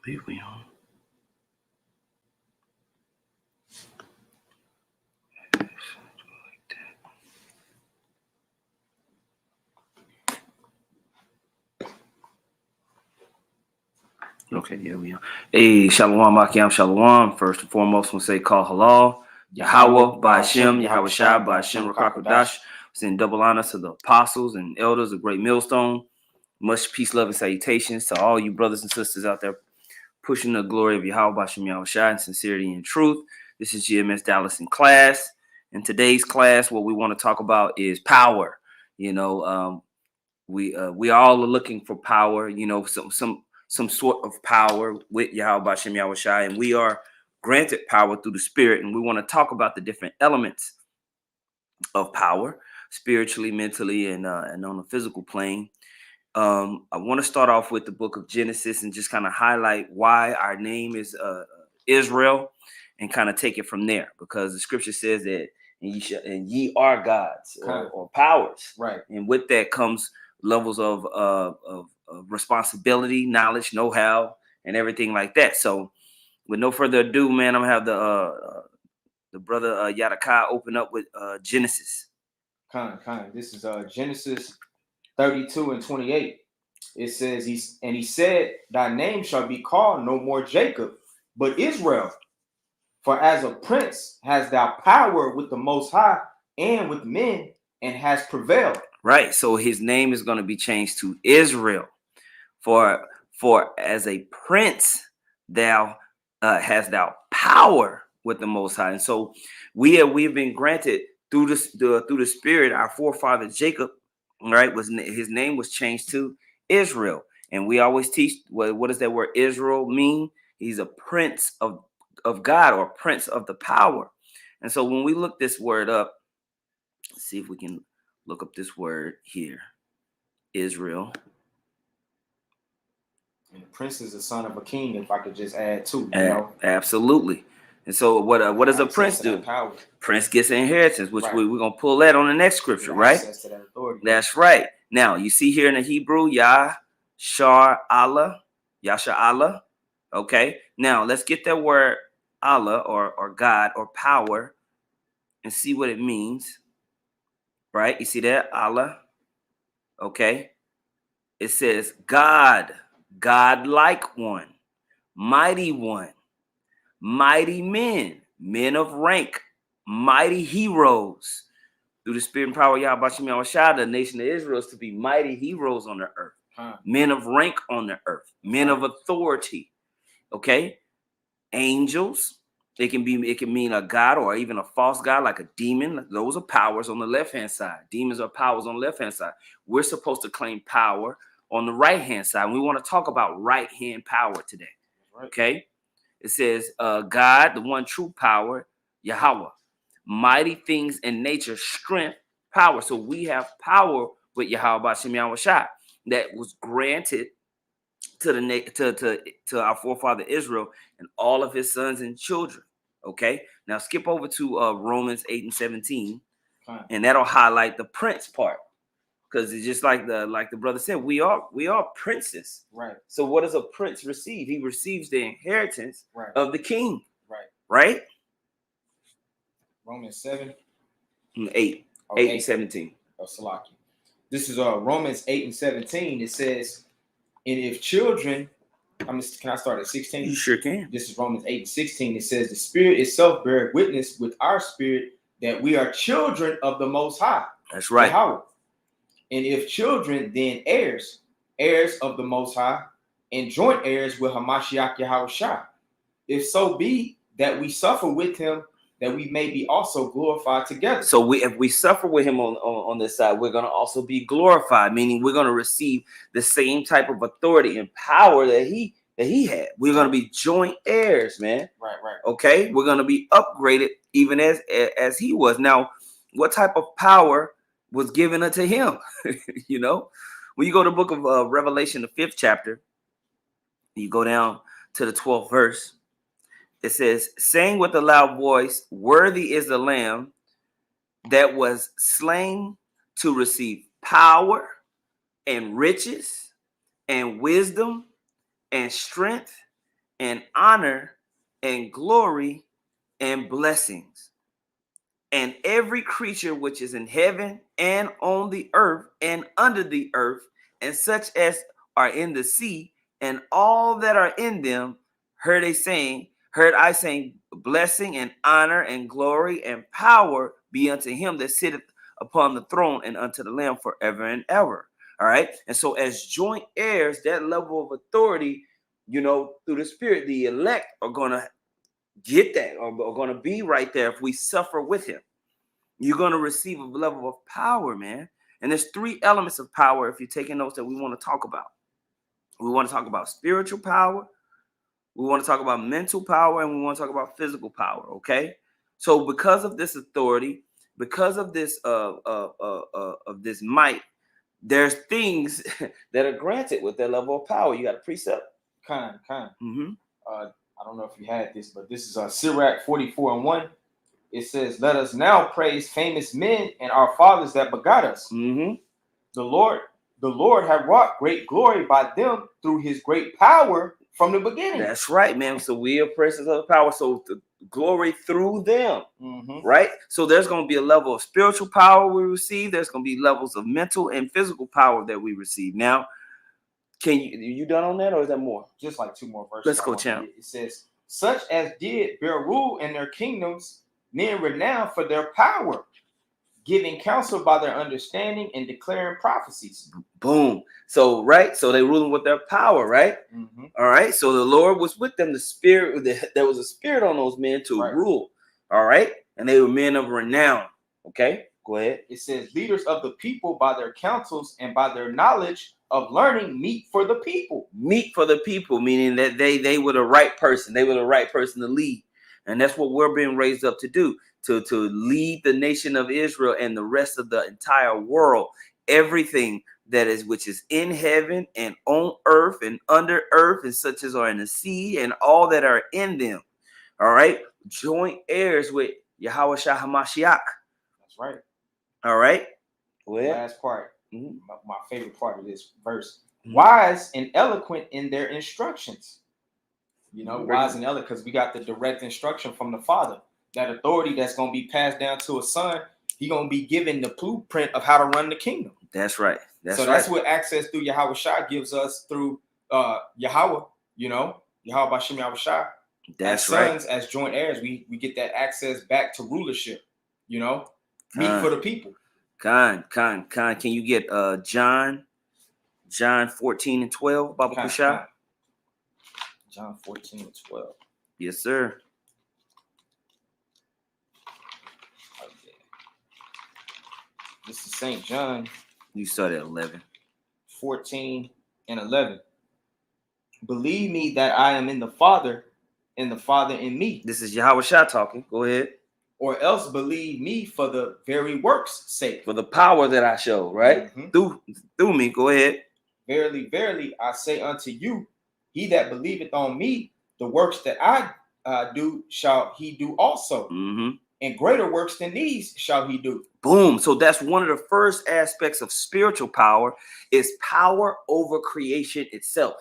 Be we on. Okay, yeah, we are. Hey, Shalom, Akim, Shalom. First and foremost, we'll say call halal. Yahawa, Ba'ashem, Yahawashi, Ba'ashem, Rakakodash. Send double honor to the apostles and elders of Great Millstone. Much peace, love, and salutations to all you brothers and sisters out there pushing the glory of Yahawa, Ba'ashem, Yahawashi, in sincerity and truth. This is GMS Dallas in class. In today's class, what we want to talk about is power. You know, we all are looking for power. You know, some sort of power with Yahawa Ba'ashem Yahawashi, and we are granted power through the Spirit, and we want to talk about the different elements of power, spiritually, mentally, and on the physical plane. I want to start off with the book of Genesis and just kind of highlight why our name is Israel, and kind of take it from there, because the scripture says that ye are gods or powers, right? And with that comes levels of responsibility, knowledge, know-how, and everything like that. So with no further ado, man, I'm gonna have the brother Yadaka open up with Genesis. This is Genesis 32 and 28. It says, he said, thy name shall be called no more Jacob, but Israel. For as a prince has thou power with the Most High and with men, and has prevailed. Right. So his name is going to be changed to Israel. For as a prince, thou hast thou power with the Most High. And so we have been granted through the Spirit. Our forefather Jacob, right, his name was changed to Israel. And we always teach what does that word Israel mean? He's a prince of God, or prince of the power. And so when we look this word up, let's see if we can look up this word here, Israel. And the prince is the son of a king, if I could just add too. Absolutely. And so what does a prince do? Prince gets an inheritance, which we're going to pull that on the next scripture, right? Access to that authority. That's right. Now, you see here in the Hebrew, Yashar Allah, Yasha Allah. Okay. Now, let's get that word Allah or God or power and see what it means. Right? You see that? Allah. Okay. It says God, God-like one, mighty men, men of rank, mighty heroes. Through the Spirit and power of Yahawa Ba'ashem Yahawashi, the nation of Israel is to be mighty heroes on the earth, men of rank on the earth, men of authority. Okay. Angels. It can mean a god or even a false god, like a demon. Those are powers on the left-hand side. Demons are powers on the left-hand side. We're supposed to claim power on the right-hand side. And we want to talk about right-hand power today. Okay. It says God, the one true power, Yahawa. Mighty things in nature, strength, power. So we have power with Yahawa Ba'ashem Yahawashi that was granted to our forefather Israel and all of his sons and children. Okay, now skip over to Romans 8 and 17, and that'll highlight the prince part, because it's just like the brother said, we are princes. Right. So what does a prince receive? He receives the inheritance of the king. Right. Romans 7. 8 and 17. Oh, Salaki. This is Romans 8 and 17. It says, and if children, can I start at 16? You sure can. This is Romans 8 and 16. It says, the Spirit itself beareth witness with our spirit that we are children of the Most High. That's right. Yahawa. And if children, then heirs of the Most High, and joint heirs with Hamashiach Yahawashi. If so be that we suffer with him, that we may be also glorified together. So if we suffer with him on this side, we're going to also be glorified, meaning we're going to receive the same type of authority and power that he had. We're going to be joint heirs, man. Right. Okay, we're going to be upgraded even as he was. Now, what type of power was given unto him? You know, when you go to the book of Revelation, the 5th chapter, you go down to the 12th verse. It says, saying with a loud voice, worthy is the Lamb that was slain to receive power and riches and wisdom and strength and honor and glory and blessings. And every creature which is in heaven and on the earth and under the earth, and such as are in the sea, and all that are in them, heard I saying, blessing and honor and glory and power be unto him that sitteth upon the throne and unto the Lamb forever and ever. All right. And so as joint heirs, that level of authority, through the Spirit, the elect are going to get that, or are going to be right there if we suffer with him. You're going to receive a level of power, man. And there's 3 elements of power, if you're taking notes, that we want to talk about. We want to talk about spiritual power, we want to talk about mental power, and we want to talk about physical power, okay? So because of this authority, because of this of this might, there's things that are granted with that level of power. You got a precept? Kind. Mm-hmm. I don't know if you had this, but this is Sirach 44:1. It says, "Let us now praise famous men and our fathers that begot us. Mm-hmm. The Lord had wrought great glory by them through his great power from the beginning." That's right, man. So we are persons of power. So the glory through them, Mm-hmm. right? So there's going to be a level of spiritual power we receive. There's going to be levels of mental and physical power that we receive. Now, can you done on that, or is that more? Just like 2 more verses. Let's go, champ. It says, "Such as did bear rule in their kingdoms, men renowned for their power, giving counsel by their understanding and declaring prophecies." Boom. So, right. So they ruling with their power, right? Mm-hmm. All right. So the Lord was with them. The Spirit, there was a spirit on those men to rule. All right. And they were men of renown. Okay. Go ahead. It says, "Leaders of the people by their counsels and by their knowledge of learning meet for the people." Meet for the people, meaning that they were the right person. They were the right person to lead. And that's what we're being raised up to do, to lead the nation of Israel and the rest of the entire world. Everything that is which is in heaven and on earth and under earth, and such as are in the sea, and all that are in them. All right. Joint heirs with Yahawa Hamashiach. That's right. All right. Well, last part. Mm-hmm. My favorite part of this verse. Mm-hmm. Wise and eloquent in their instructions. Wise and eloquent, because we got the direct instruction from the Father. That authority that's going to be passed down to a son, he's going to be given the blueprint of how to run the kingdom. That's right. That's what access through Yahawa Shah gives us through Yahawa, Yahawa Bashim Yahawa Shah. That's as sons, as joint heirs, we get that access back to rulership, meet for the people. Can you get John 14 and 12, Baba Kusha? John 14 and 12. Yes, sir. Okay. This is St. John. You start at 11. 14 and 11. "Believe me that I am in the Father, and the Father in me." This is Yahawa Shah talking. Go ahead. "Or else believe me for the very works' sake." For the power that I show, right? Mm-hmm. Through me. Go ahead. "Verily, verily, I say unto you, he that believeth on me, the works that I do shall he do also. Mm-hmm. And greater works than these shall he do." Boom. So that's one of the first aspects of spiritual power, is power over creation itself.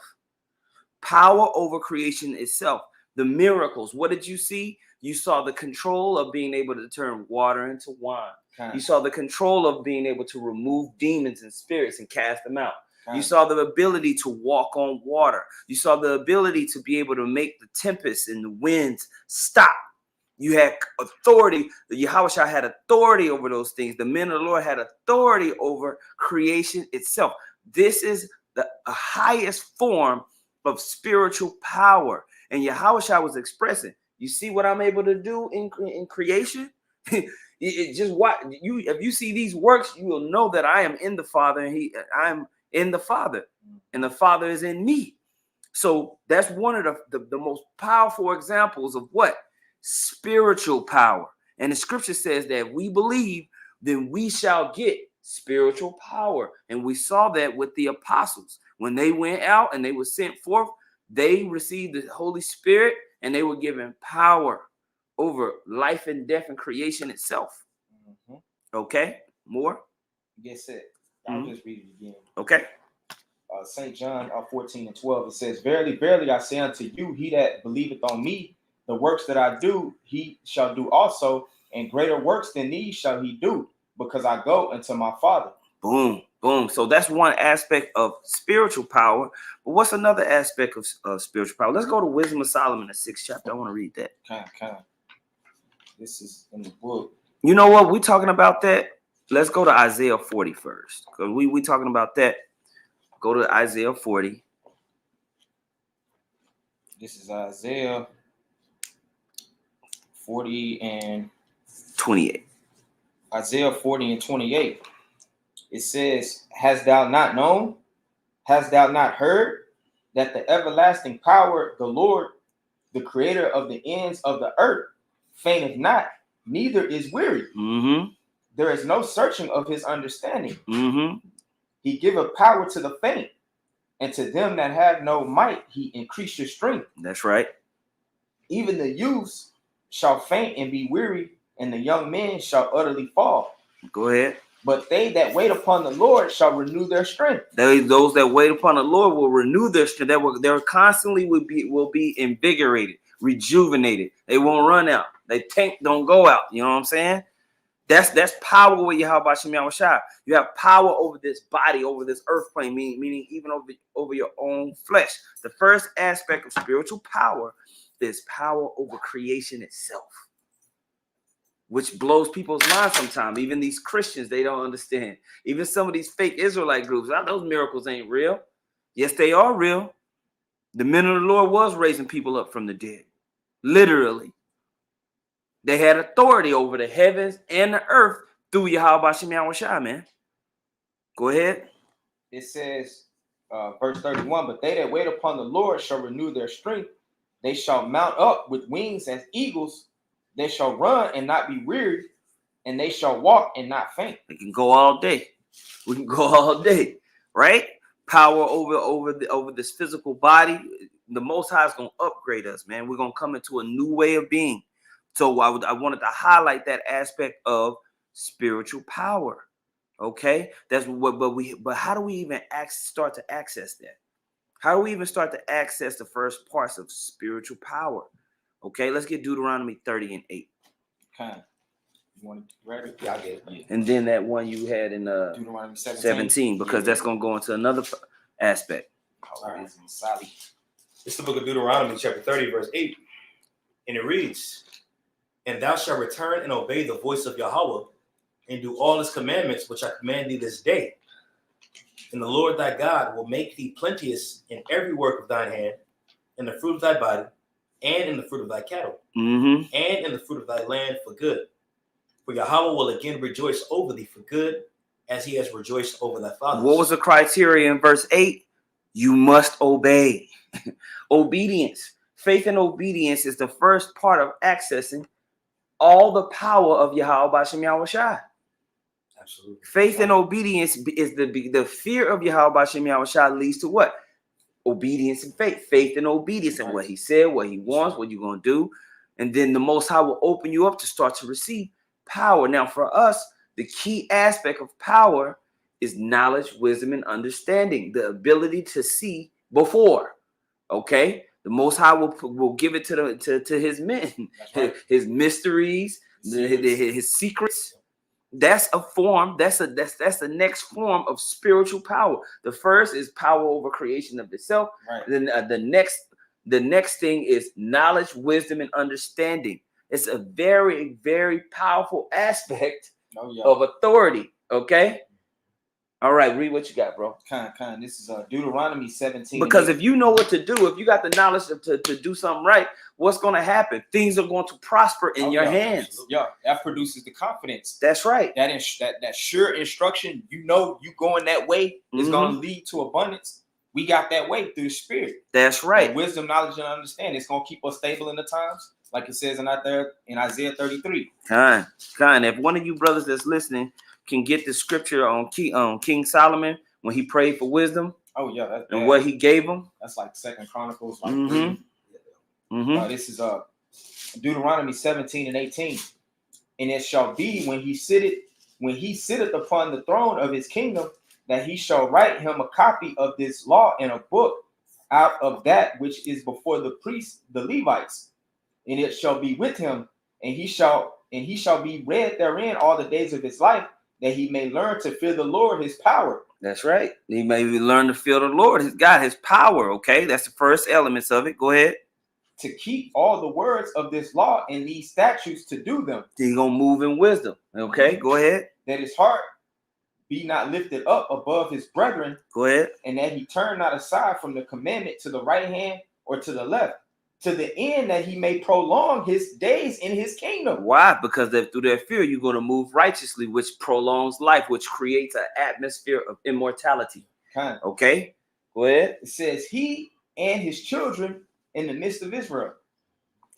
Power over creation itself. The miracles. What did you see? You saw the control of being able to turn water into wine. You saw the control of being able to remove demons and spirits and cast them out. You saw the ability to walk on water. You saw the ability to be able to make the tempests and the winds stop. You had authority. The Yahawashi had authority over those things. The men of the Lord had authority over creation itself. This is the highest form of spiritual power. And Yahawashi was expressing, you see what I'm able to do in creation? It just what you, if you see these works, you will know that I am in the Father, and I'm in the Father, and the Father is in me. So that's one of the most powerful examples of what? Spiritual power. And the scripture says that if we believe, then we shall get spiritual power. And we saw that with the apostles. When they went out and they were sent forth, they received the Holy Spirit, and they were given power over life and death and creation itself. Okay, more? Yes, it. I'll just read it again. Okay. St. John 14 and 12. It says, "Verily, verily, I say unto you, he that believeth on me, the works that I do, he shall do also, and greater works than these shall he do, because I go unto my Father." Boom, boom. So that's one aspect of spiritual power. But what's another aspect of spiritual power? Let's go to Wisdom of Solomon, the 6th chapter. I want to read that. Kind. This is in the book. You know what? We're talking about that. Let's go to Isaiah 40 first. Because we talking about that. Go to Isaiah 40. This is Isaiah 40 and 28. Isaiah 40 and 28. It says, "Hast thou not known? Hast thou not heard that the everlasting power, the Lord, the creator of the ends of the earth, fainteth not, neither is weary. Mm-hmm. There is no searching of his understanding. Mm-hmm. He giveth power to the faint, and to them that have no might he increaseth strength. That's right. Even the youths shall faint and be weary, and the young men shall utterly fall. Go ahead. But they that wait upon the Lord shall renew their strength." Those that wait upon the Lord will renew their strength. They constantly will be invigorated, rejuvenated. They won't run out. They tank don't go out. You know what I'm saying? That's power with Yahawa Shai. You have power over this body, over this earth plane, meaning even over your own flesh. The first aspect of spiritual power is power over creation itself, which blows people's minds sometimes. Even these Christians, they don't understand. Even some of these fake Israelite groups, those miracles ain't real. Yes, they are real. The men of the Lord was raising people up from the dead. Literally. They had authority over the heavens and the earth through Yahawa Shai, man. Go ahead. It says, verse 31, "But they that wait upon the Lord shall renew their strength. They shall mount up with wings as eagles. They shall run and not be weary, and they shall walk and not faint." We can go all day. We can go all day, right? Power over this physical body. The Most High is going to upgrade us, man. We're going to come into a new way of being. So I wanted to highlight that aspect of spiritual power. Okay, that's what. But how do we even start to access that? How do we even start to access the first parts of spiritual power? Okay, let's get Deuteronomy 30 and 8. Okay. You want to read it? Yeah, I get it. Yeah. And then that one you had in Deuteronomy 17, because that's going to go into another aspect. All right. Sally. It's the book of Deuteronomy, chapter 30, verse 8. And it reads, "And thou shalt return and obey the voice of Yahawa, and do all his commandments which I command thee this day. And the Lord thy God will make thee plenteous in every work of thine hand, in the fruit of thy body, and in the fruit of thy cattle, and in the fruit of thy land for good. For Yahawa will again rejoice over thee for good, as he has rejoiced over thy fathers." What was the criteria in verse 8? You must obey. Obedience. Faith and obedience is the first part of accessing all the power of Yahawa Shai. Absolutely. Faith and obedience is the fear of Yahawa Shai leads to what? Obedience and faith. Faith and obedience and what he said, what he wants, what you're going to do. And then the Most High will open you up to start to receive power. Now, for us, the key aspect of power is knowledge, wisdom, and understanding. The ability to see before. Okay? The Most High will give it to his men. Right. His mysteries, his secrets. That's a form. That's the next form of spiritual power. The first is power over creation of itself. Right. Then the next thing is knowledge, wisdom, and understanding. It's a very, very powerful aspect of authority. Okay. All right, read what you got, bro. Kind. This is Deuteronomy 17. Because if you know what to do, if you got the knowledge to do something right, what's going to happen? Things are going to prosper in your hands. Absolutely. Yeah, that produces the confidence. That's right. That sure instruction, you going that way is going to lead to abundance. We got that way through the Spirit. That's right. That wisdom, knowledge, and understanding. It's going to keep us stable in the times, like it says in Isaiah 33. Kind. If one of you brothers that's listening can get the scripture on King Solomon when he prayed for wisdom. Oh yeah, that's and what he gave him. That's like 2 Chronicles, like 3. This is Deuteronomy 17 and 18. "And it shall be when he sitteth upon the throne of his kingdom, that he shall write him a copy of this law in a book out of that which is before the priests, the Levites, and it shall be with him, and he shall be read therein all the days of his life, that he may learn to fear the Lord his power. That's right. He may learn to fear the Lord, his God, his power. Okay, that's the first elements of it. Go ahead. To keep all the words of this law and these statutes to do them. He's gonna move in wisdom. Okay, go ahead. That his heart be not lifted up above his brethren. Go ahead. And that he turn not aside from the commandment to the right hand or to the left, to the end that he may prolong his days in his kingdom. Why? Because through their fear, you're going to move righteously, which prolongs life, which creates an atmosphere of immortality. Okay, go ahead. It says he and his children in the midst of Israel.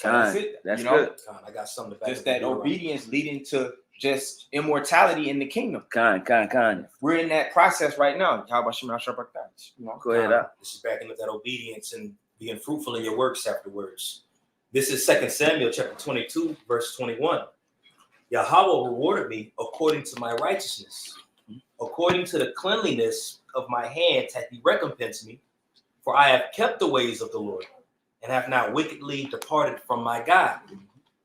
That's it. That's good. I got something to back just that obedience leading to just immortality in the kingdom. We're in that process right now. How about you? Go ahead. This is backing up that obedience and being fruitful in your works afterwards. This is 2 Samuel chapter 22, verse 21. Yahawa rewarded me according to my righteousness. According to the cleanliness of my hands hath he recompensed me. For I have kept the ways of the Lord and have not wickedly departed from my God.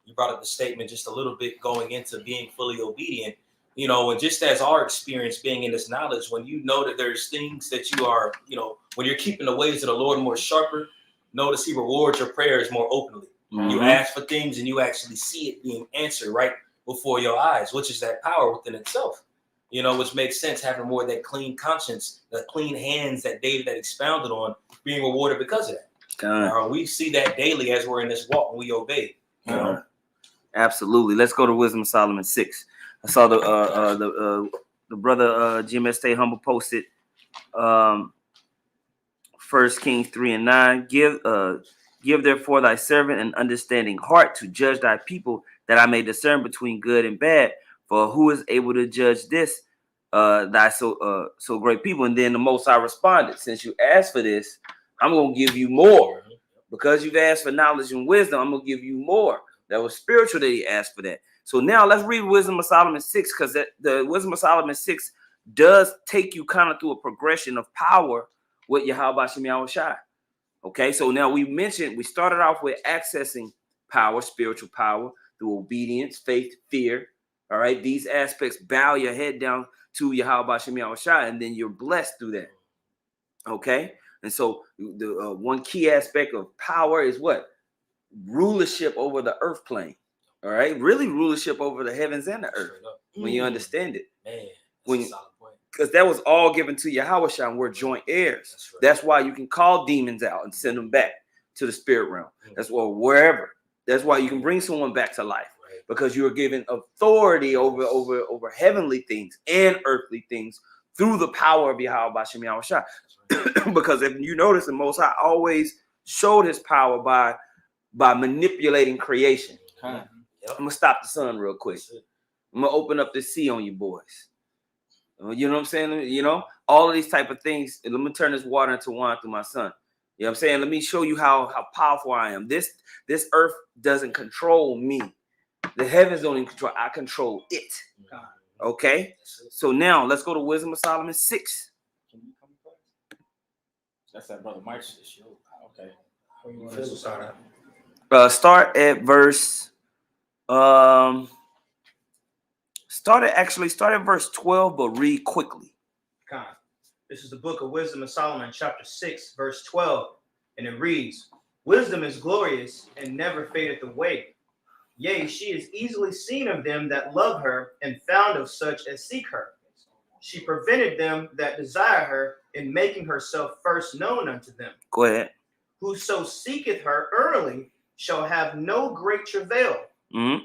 You brought up the statement just a little bit going into being fully obedient. You know, and just as our experience being in this knowledge, when you know that there's things that you are, you know, when you're keeping the ways of the Lord more sharper, notice he rewards your prayers more openly. Mm-hmm. You ask for things and you actually see it being answered right before your eyes, which is that power within itself, you know, which makes sense having more of that clean conscience, the clean hands that David had expounded on, being rewarded because of that. We see that daily as we're in this walk when we obey. You know? Absolutely. Let's go to Wisdom of Solomon 6. I saw the brother Jim Estee Humble posted 1 Kings 3 and 9. Give therefore thy servant an understanding heart to judge thy people, that I may discern between good and bad. For who is able to judge this, thy so great people? And then the Most High responded, since you asked for this, I'm going to give you more. Because you've asked for knowledge and wisdom, I'm going to give you more. That was spiritual that he asked for that. So now let's read Wisdom of Solomon 6, because the Wisdom of Solomon 6 does take you kind of through a progression of power with Yahawa. Okay, so now we started off with accessing power, spiritual power, through obedience, faith, fear. All right, these aspects bow your head down to Yahawa, and then you're blessed through that. Okay, and so the one key aspect of power is what? Rulership over the earth plane. All right, really rulership over the heavens and the earth when you understand it. Man, because that was all given to Yahawa, and we're joint heirs. That's why you can call demons out and send them back to the spirit realm. That's why wherever. That's why you can bring someone back to life, because you are given authority over heavenly things and earthly things through the power of Yahawa. Because if you notice, the Most High always showed his power by manipulating creation. I'm gonna stop the sun real quick. I'm gonna open up the sea on you boys. You know what I'm saying? You know, all of these type of things. Let me turn this water into wine through my son. You know what I'm saying? Let me show you how powerful I am. This earth doesn't control me. The heavens don't even control. I control it. Okay? So now let's go to Wisdom of Solomon 6. Can you come first? That's that brother Mike's issue. Okay. How you want to start out? Start at verse. Start at verse 12, but read quickly. This is the book of Wisdom of Solomon, chapter 6, verse 12, and it reads, "Wisdom is glorious and never fadeth away. Yea, she is easily seen of them that love her, and found of such as seek her. She prevented them that desire her, in making herself first known unto them. Go ahead. Whoso seeketh her early shall have no great travail,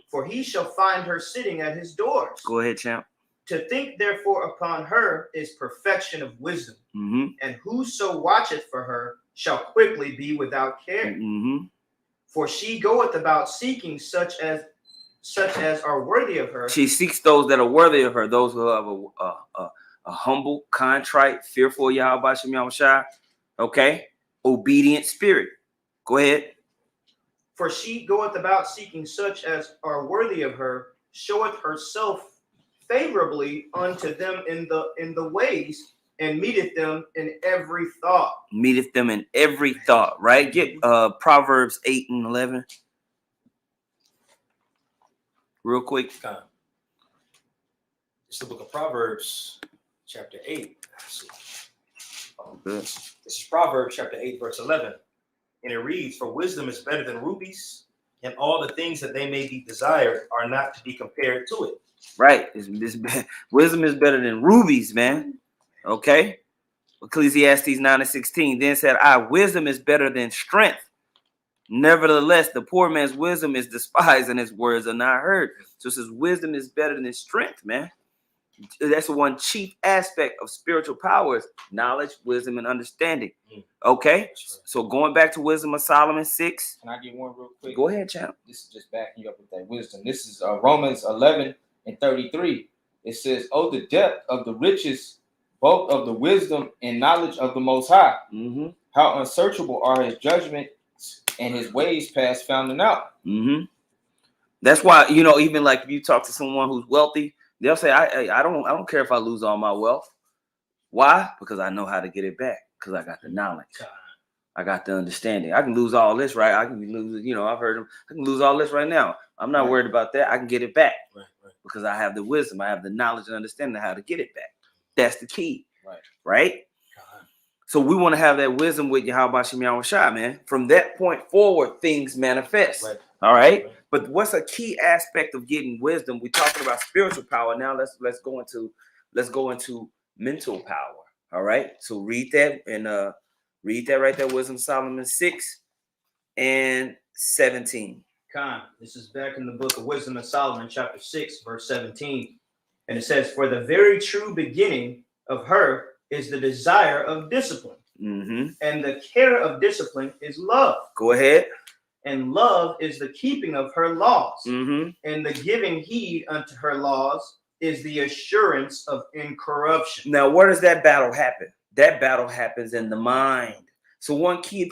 for he shall find her sitting at his doors. Go ahead, champ. To think therefore upon her is perfection of wisdom, and whoso watcheth for her shall quickly be without care. For she goeth about seeking such as are worthy of her. She seeks those that are worthy of her, those who have a humble, contrite, fearful Yahawa, okay, obedient spirit. Go ahead. For she goeth about seeking such as are worthy of her, showeth herself favorably unto them in the ways, and meeteth them in every thought. Meeteth them in every thought, right? Get Proverbs 8 and 11. Real quick. Come. It's the book of Proverbs, chapter 8. Let's see. Good. This is Proverbs chapter 8, verse 11. And it reads, "For wisdom is better than rubies, and all the things that they may be desired are not to be compared to it." Right. Wisdom is better than rubies, man. Okay. Ecclesiastes 9 and 16. Then said I, wisdom is better than strength. Nevertheless, the poor man's wisdom is despised and his words are not heard. So it says wisdom is better than strength, man. That's one chief aspect of spiritual powers: knowledge, wisdom, and understanding. Okay. So going back to Wisdom of Solomon 6. Can I get one real quick? Go ahead, champ. This is just backing you up with that wisdom. This is Romans 11 and 33. It says, "Oh, the depth of the riches, both of the wisdom and knowledge of the Most High. Mm-hmm. How unsearchable are his judgments and his ways past founding out." Mm-hmm. That's why, you know, even like if you talk to someone who's wealthy, they'll say, I don't care if I lose all my wealth. Why? Because I know how to get it back. Because I got the knowledge. I got the understanding. I can lose all this, right? I can lose, you know, I've heard them. I can lose all this right now. I'm not worried about that. I can get it back. Right. Because I have the wisdom. I have the knowledge and understanding of how to get it back. That's the key. Right? So we want to have that wisdom with Yahawa, man. From that point forward, things manifest. Right. All right. But what's a key aspect of getting wisdom? We're talking about spiritual power. Now let's go into mental power. All right. So read that and read that right there. Wisdom Solomon 6 and 17. This is back in the book of Wisdom of Solomon, chapter 6, verse 17. And it says, "For the very true beginning of her is the desire of discipline, and the care of discipline is love. Go ahead. And love is the keeping of her laws, Mm-hmm. and the giving heed unto her laws is the assurance of incorruption." Now, where does that battle happen? That battle happens in the mind. So one key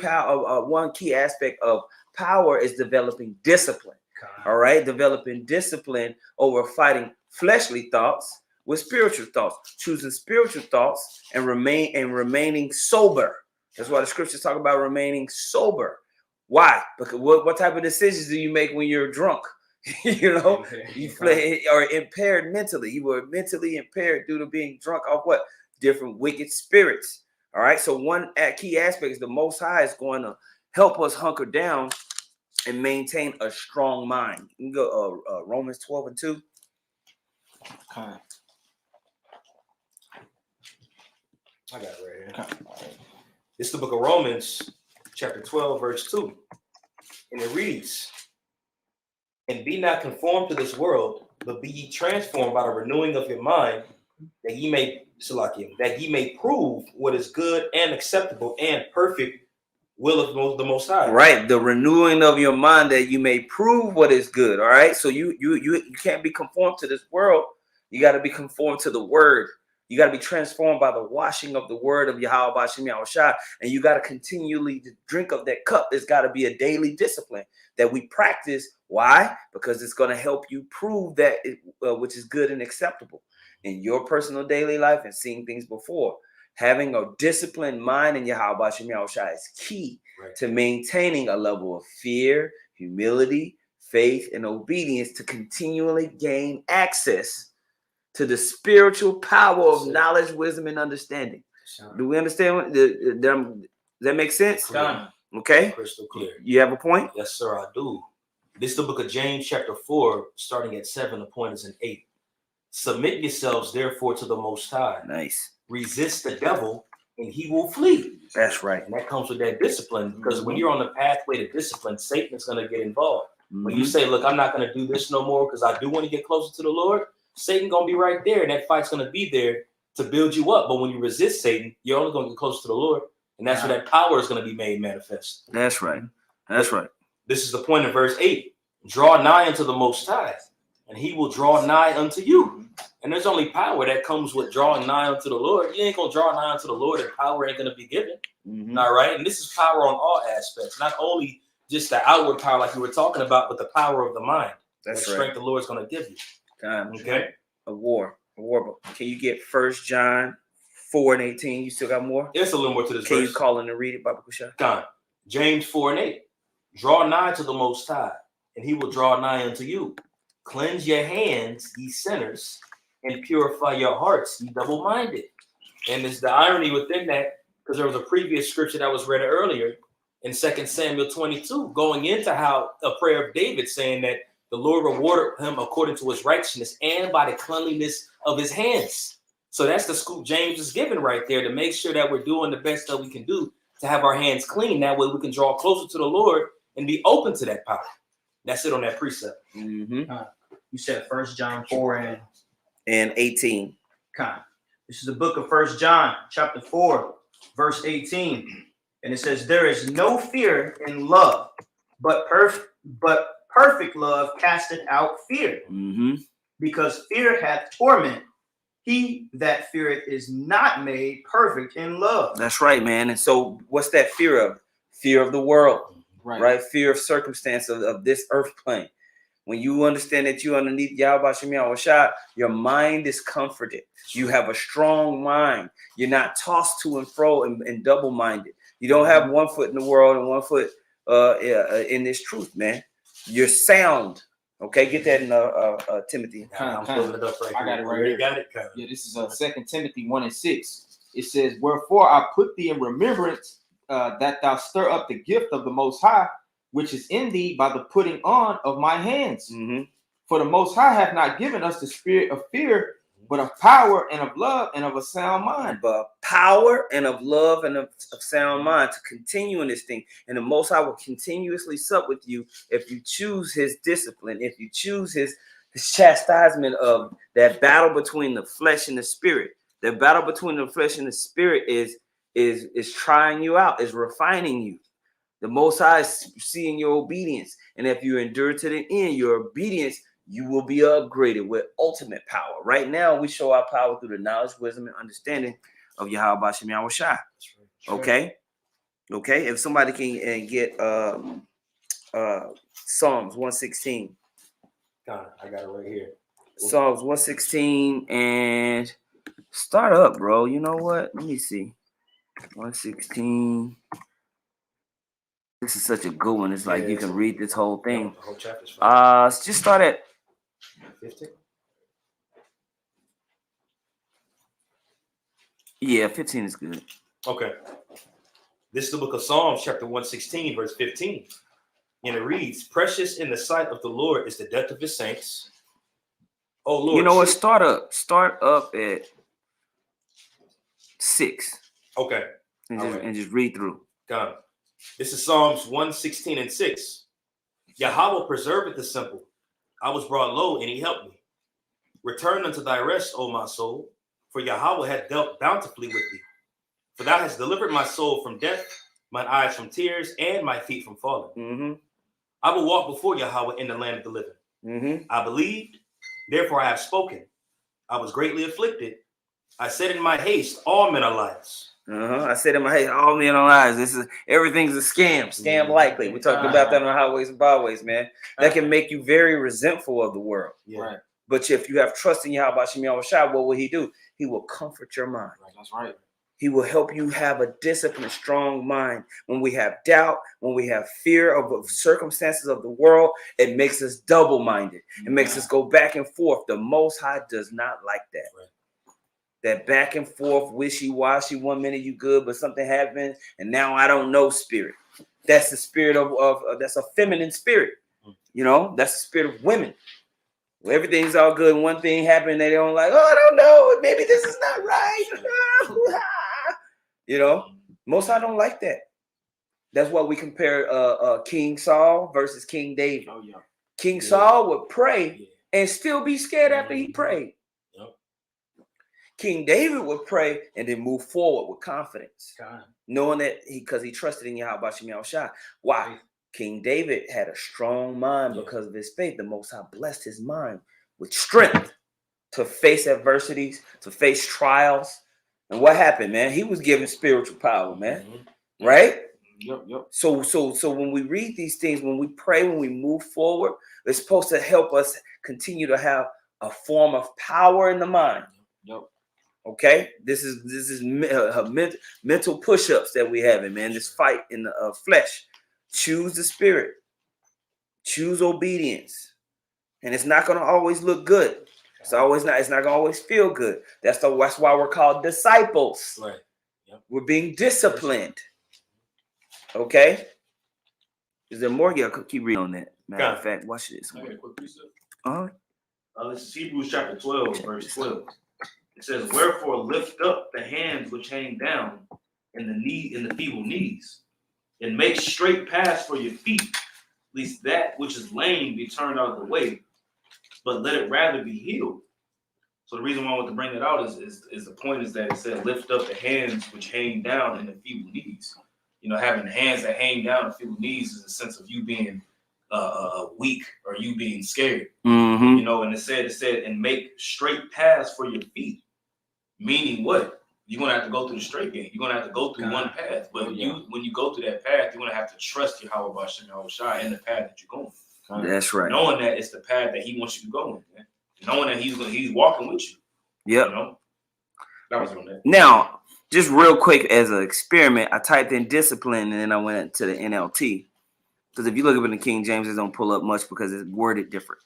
aspect of power is developing discipline. All right, developing discipline over fighting fleshly thoughts with spiritual thoughts, choosing spiritual thoughts and remaining sober. That's why the scriptures talk about remaining sober. Why? Because what type of decisions do you make when you're drunk? You know, you play or impaired mentally. You were mentally impaired due to being drunk off what? Different wicked spirits. All right. So one key aspect is the Most High is going to help us hunker down and maintain a strong mind. You can go Romans 12 and 2. Okay. I got it right here. It's the book of Romans, chapter 12, verse 2. And it reads, "And be not conformed to this world, but be ye transformed by the renewing of your mind, that ye may prove what is good and acceptable and perfect will of the Most High." Right. The renewing of your mind that you may prove what is good. All right. So you can't be conformed to this world. You got to be conformed to the word. You got to be transformed by the washing of the word of Yahawa Bashim Yahushua. And you got to continually drink of that cup. There's got to be a daily discipline that we practice. Why? Because it's going to help you prove that which is good and acceptable in your personal daily life and seeing things before. Having a disciplined mind in Yahawa Bashim Yahushua is key to maintaining a level of fear, humility, faith, and obedience to continually gain access to the spiritual power of knowledge, wisdom, and understanding. Do we understand? Does that make sense? Okay. Crystal clear. You have a point? Yes, sir, I do. This is the book of James, chapter 4, starting at 7. The point is in 8. "Submit yourselves, therefore, to the Most High. Nice. Resist the devil, and he will flee." That's right. And that comes with that discipline, because when you're on the pathway to discipline, Satan is going to get involved. When you say, "Look, I'm not going to do this no more because I do want to get closer to the Lord," Satan going to be right there, and that fight's going to be there to build you up. But when you resist Satan, you're only going to get closer to the Lord, and that's where that power is going to be made manifest. That's right. That's right. This is the point in verse 8. "Draw nigh unto the Most High, and he will draw nigh unto you." And there's only power that comes with drawing nigh unto the Lord. You ain't going to draw nigh unto the Lord, and power ain't going to be given. All right? And this is power on all aspects, not only just the outward power like we were talking about, but the power of the mind. That's the strength the Lord's going to give you. Okay? A war. Can you get 1 John 4 and 18. You still got more? There's a little more to this Can verse. you call in and read it, Baba Kusha? God. James 4 and 8. Draw nigh to the Most High, and he will draw nigh unto you. Cleanse your hands, ye sinners, and purify your hearts, ye double-minded. And it's the irony within that, because there was a previous scripture that was read earlier in 2 Samuel 22, going into how a prayer of David saying that the Lord rewarded him according to his righteousness and by the cleanliness of his hands. So that's the scoop James is giving right there, to make sure that we're doing the best that we can do to have our hands clean. That way we can draw closer to the Lord and be open to that power. That's it on that precept. Mm-hmm. You said 1 John 4 And 18. This is the book of 1 John, chapter 4, verse 18. And it says, there is no fear in love, but perfect love casteth out fear. Mm-hmm. Because fear hath torment. He that feareth is not made perfect in love. That's right, man. And so what's that fear of? Fear of the world, right? Fear of circumstance of this earth plane. When you understand that you're underneath Yahawa Shem Yahawashi, your mind is comforted. You have a strong mind. You're not tossed to and fro and double-minded. You don't have one foot in the world and one foot in this truth, man. You're sound. Okay, get that in Timothy. I'm pulling it up right I got here. it right You here. got it? Yeah, this is 2 Timothy 1 and 6. It says, wherefore I put thee in remembrance that thou stir up the gift of the Most High, which is in thee by the putting on of my hands. Mm-hmm. For the Most High hath not given us the spirit of fear, but of power and of love and of a sound mind. But power and of love and of sound mind to continue in this thing. And the Most High will continuously sup with you if you choose his discipline, if you choose his chastisement of that battle between the flesh and the spirit. The battle between the flesh and the spirit is trying you out, is refining you. The Most High is seeing your obedience. And if you endure to the end, your obedience, you will be upgraded with ultimate power. Right now, we show our power through the knowledge, wisdom, and understanding of Yahawa Shem Yahawashi. Okay? Okay? If somebody can get Psalms 116. God, I got it right here. Psalms 116 and start up, bro. You know what? Let me see. 116. This is such a good one. It's like you can read this whole thing. The whole chapter's fine. Just start at 15. Yeah, 15 is good. Okay. This is the book of Psalms, chapter 116, verse 15. And it reads, precious in the sight of the Lord is the death of his saints. Oh, Lord. You know what? Start up at 6. Okay. And just read through. Got it. This is Psalms 116 and 6. Yahawa preserveth the simple. I was brought low, and he helped me. Return unto thy rest, O my soul, for Yahawa hath dealt bountifully with thee. For thou hast delivered my soul from death, mine eyes from tears, and my feet from falling. Mm-hmm. I will walk before Yahawa in the land of the living. Mm-hmm. I believed, therefore I have spoken. I was greatly afflicted. I said in my haste, all men are liars. I said in my head, all men are liars. Everything's a scam likely. We talked about that on highways and byways, man. That can make you very resentful of the world. Yeah. Right. But if you have trust in Yahawa Shem Yahawashi, what will he do? He will comfort your mind. Right. That's right. He will help you have a disciplined, strong mind. When we have doubt, when we have fear of circumstances of the world, it makes us double-minded. It makes us go back and forth. The Most High does not like that. Right. That back and forth, wishy-washy, 1 minute you good, but something happens, and now I don't know spirit. That's the spirit of that's a feminine spirit. You know, that's the spirit of women. Well, everything's all good, and one thing happened, they don't like, oh, I don't know, maybe this is not right. You know, Most High don't like that. That's why we compare King Saul versus King David. Oh, yeah. King Saul would pray and still be scared after he prayed. King David would pray and then move forward with confidence, knowing that because he trusted in Yahawa Shem Yahawashi. Why? King David had a strong mind because of his faith. The Most High blessed his mind with strength to face adversities, to face trials. And what happened, man? He was given spiritual power, man. Right? Yep. So when we read these things, when we pray, when we move forward, it's supposed to help us continue to have a form of power in the mind. Yep. Okay, this is mental push-ups that we having, man. This fight in the flesh. Choose the spirit. Choose obedience, and it's not gonna always look good. It's not gonna always feel good. That's why we're called disciples. Right. Yep. We're being disciplined. Okay. Is there more? Yeah, keep reading on that. Matter of fact, watch this. I got a quick precept. This is Hebrews chapter 12, verse 12. It says, "Wherefore lift up the hands which hang down, and the feeble knees, and make straight paths for your feet, lest that which is lame be turned out of the way, but let it rather be healed." So the reason why I want to bring it out is the point is that it said, "Lift up the hands which hang down, and the feeble knees." You know, having hands that hang down and feeble knees is a sense of you being weak or you being scared. Mm-hmm. You know, and it said, and make straight paths for your feet. Meaning what? You're gonna have to go through the straight gate. You're gonna have to go through one path. But when you go through that path, you're gonna have to trust Yahawa Bashim Yahawashi in the path that you're going. That's right. Knowing that it's the path that he wants you to go in, man. Knowing that he's walking with you. Yep. You know? That was on that. Now, just real quick as an experiment, I typed in discipline and then I went to the NLT. Because if you look up in the King James, it don't pull up much because it's worded different.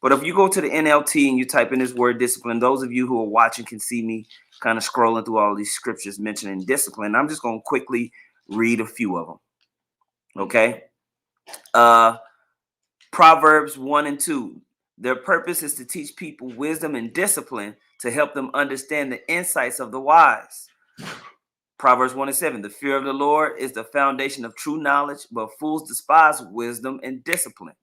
But if you go to the NLT and you type in this word discipline, those of you who are watching can see me kind of scrolling through all these scriptures mentioning discipline. I'm just going to quickly read a few of them. Okay. Proverbs 1 and 2. Their purpose is to teach people wisdom and discipline to help them understand the insights of the wise. Proverbs 1 and 7. The fear of the Lord is the foundation of true knowledge, but fools despise wisdom and discipline.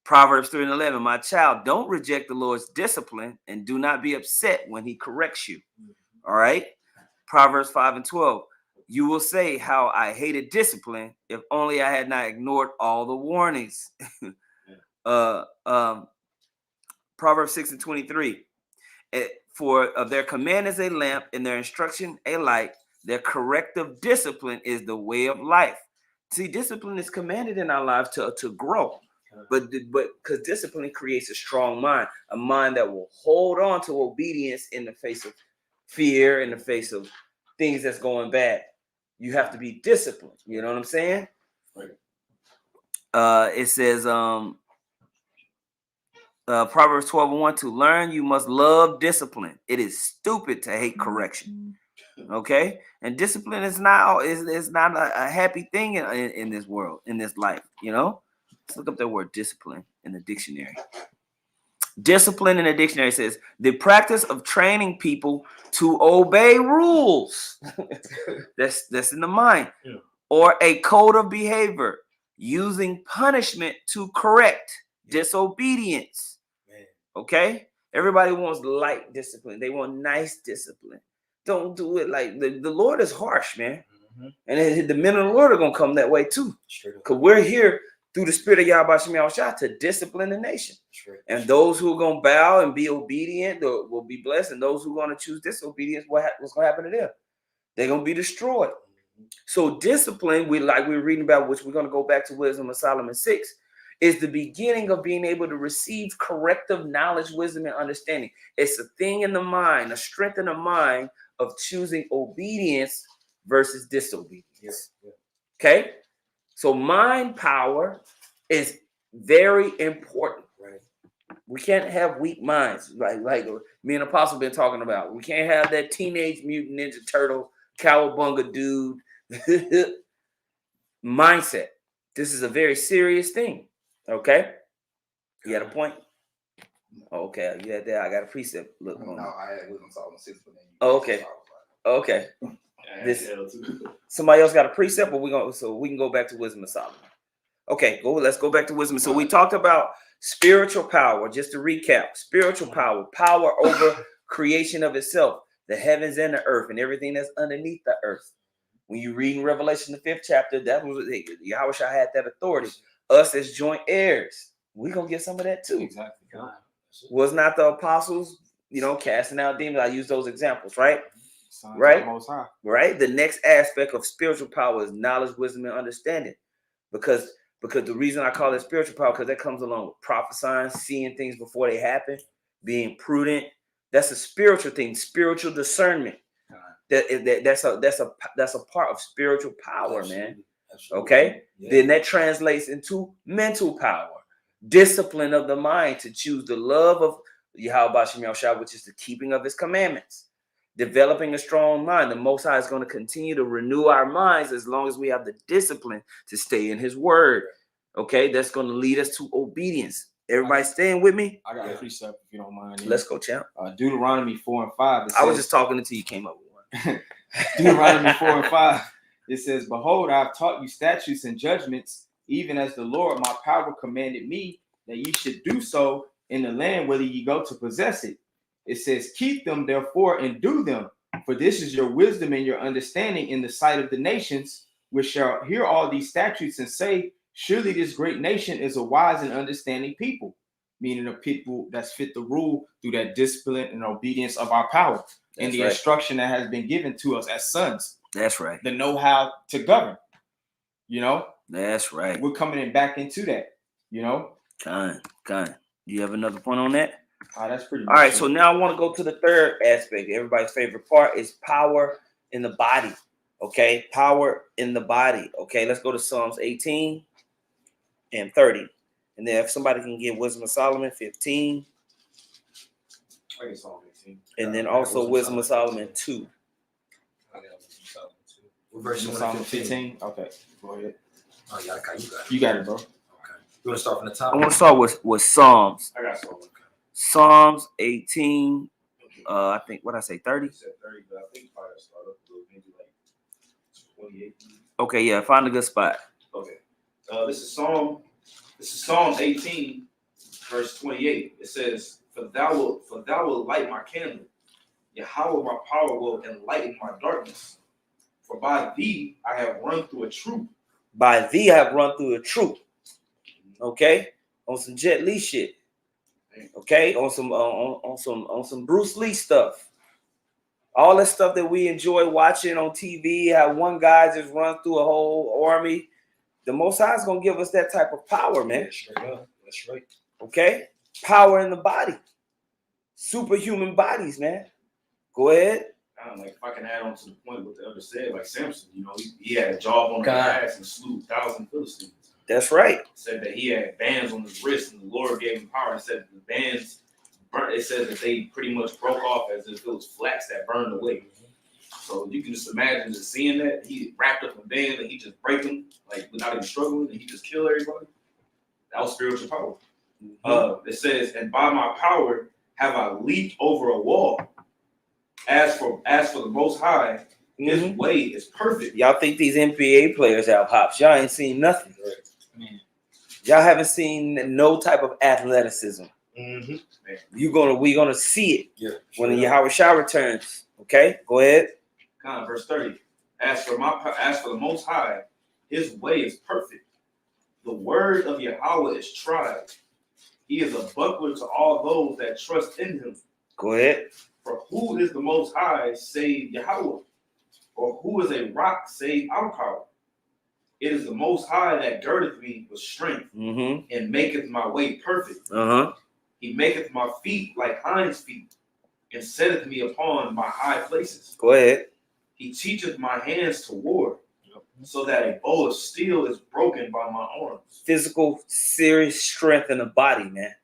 Proverbs 3 and 11. My child, don't reject the Lord's discipline and do not be upset when he corrects you. All right. Proverbs 5 and 12. You will say how I hated discipline if only I had not ignored all the warnings. Proverbs 6 and 23. For their command is a lamp and their instruction a light. Their corrective discipline is the way of life. See, discipline is commanded in our lives to grow. But because discipline creates a strong mind, a mind that will hold on to obedience in the face of fear, in the face of things that's going bad. You have to be disciplined. You know what I'm saying? Right. It says, Proverbs 12 and 1, to learn, you must love discipline. It is stupid to hate correction. Okay. And discipline is not a happy thing in this world, in this life, you know? Let's look up that word discipline in the dictionary. Discipline in the dictionary says the practice of training people to obey rules. that's in the mind. Yeah. Or a code of behavior using punishment to correct disobedience. Man. Okay? Everybody wants light discipline. They want nice discipline. Don't do it like the Lord is harsh, man. Mm-hmm. And the men of the Lord are going to come that way too. Because we're here through the spirit of Yahawa Shah to discipline the nation. And those who are going to bow and be obedient will be blessed. And those who are going to choose disobedience, what's going to happen to them? They're going to be destroyed. Mm-hmm. So discipline, we're reading about, which we're going to go back to Wisdom of Solomon 6, is the beginning of being able to receive corrective knowledge, wisdom, and understanding. It's a thing in the mind, a strength in the mind of choosing obedience versus disobedience. Yes. Yeah. Okay? So mind power is very important, right? We can't have weak minds, like me and Apostle been talking about. We can't have that teenage mutant ninja turtle, cowabunga dude mindset. This is a very serious thing, okay? You got a point? Okay, you had that. I got a precept. Look, no, I had Wisdom Solomon 6, but then okay. Okay. Somebody else got a precept, but we can go back to Wisdom of Solomon. Okay, let's go back to wisdom. So we talked about spiritual power. Just to recap, spiritual power over creation of itself, the heavens and the earth, and everything that's underneath the earth. When you read in Revelation, the 5th chapter, that was Yahawashi had that authority. Us as joint heirs, we're gonna get some of that too. Exactly. Was not the apostles, casting out demons? I use those examples, right? Right. The next aspect of spiritual power is knowledge, wisdom, and understanding. Because the reason I call it spiritual power, because that comes along with prophesying, seeing things before they happen, being prudent, That's a spiritual thing, spiritual discernment. That's a part of spiritual power, man. Absolutely. Okay. Yeah. Then that translates into mental power, discipline of the mind to choose the love of Yahawa, which is the keeping of his commandments. Developing a strong mind. The Most High is going to continue to renew our minds as long as we have the discipline to stay in his word. Okay, that's going to lead us to obedience. Everybody staying with me? I got a precept if you don't mind. Let's go, champ. Deuteronomy 4 and 5. I was just talking until you came up with one. Deuteronomy 4 and 5. It says, "Behold, I have taught you statutes and judgments, even as the Lord my power commanded me, that ye should do so in the land whither ye go to possess it. It says, keep them therefore and do them, for this is your wisdom and your understanding in the sight of the nations, which shall hear all these statutes and say, surely this great nation is a wise and understanding people," meaning a people that's fit the rule through that discipline and obedience of our power and the instruction that has been given to us as sons. That's right. The know-how to govern. You know? That's right. We're coming in back into that, you know? Kind. You have another point on that? That's pretty much all right, it. so now I want to go to the third aspect. Everybody's favorite part is power in the body. Okay, power in the body. Okay, let's go to Psalms 18 and 30. And then if somebody can get Wisdom of Solomon 15. I get Psalm 18. And then also Wisdom of Solomon 2. I got Wisdom of Solomon 2. What verse you Psalm want? 15? Okay, go ahead. Oh, yeah, you got it. You got it, bro. Okay. You want to start from the top? I want to start with Psalms. I got Psalm. Psalms 18, I think, what I say, 30? You said 30, but I think you probably start up a little, maybe like 28. Okay, yeah, find a good spot. Okay. This is Psalm 18, verse 28. It says, For thou wilt light my candle. Yahawa, my power, will enlighten my darkness. For by thee I have run through a troop. By thee I have run through a troop. Okay? On some Jet Li shit. Okay? On some Bruce Lee stuff. All that stuff that we enjoy watching on TV, how one guy just runs through a whole army. The Most High is going to give us that type of power, man. That's right. Okay? Power in the body. Superhuman bodies, man. Go ahead. Like if I can add on to the point what the other said, like Samson, you know, he had a job on his ass and slew 1,000 Philistines. That's right. Said that he had bands on his wrist and the Lord gave him power. It said the bands burnt. It said that they pretty much broke off as if it was flax that burned away. So you can just imagine just seeing that. He wrapped up in bands and he just break them like without even struggling and he just killed everybody. That was spiritual power. It says, and by my power have I leaped over a wall. As for the Most High, his way is perfect. Y'all think these NBA players have hops? Y'all ain't seen nothing. Y'all haven't seen no type of athleticism. We gonna see it when the Yahawa returns. Okay, go ahead. Verse 30. As for the Most High, his way is perfect. The word of Yahawa is tried. He is a buckler to all those that trust in him. Go ahead. For who is the Most High save Yahawa? Or who is a rock save our power? It is the Most High that girdeth me with strength and maketh my way perfect. He maketh my feet like hinds' feet and setteth me upon my high places. Go ahead. He teacheth my hands to war, so that a bow of steel is broken by my arms. Physical, serious strength in the body, man.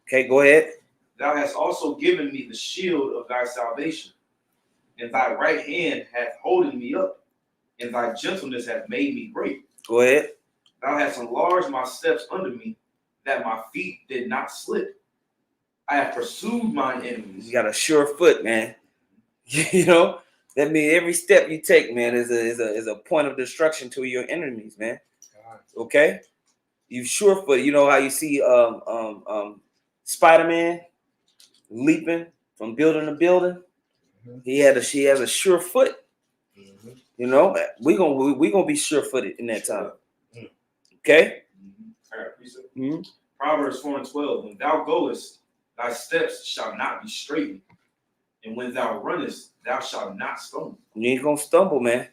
Okay, go ahead. Thou hast also given me the shield of thy salvation, and thy right hand hath holden me up, and thy gentleness hath made me great. Go ahead. Thou hast enlarged my steps under me, that my feet did not slip. I have pursued mine enemies. You got a sure foot, man. You know, that means every step you take, man, is a point of destruction to your enemies, man. Okay? You sure foot. You know how you see Spider-Man leaping from building to building? She has a sure foot. You know, we gonna be sure-footed in that time. Okay? All right, Proverbs 4 and 12. When thou goest, thy steps shall not be straightened, and when thou runnest, thou shalt not stumble. You ain't gonna stumble, man.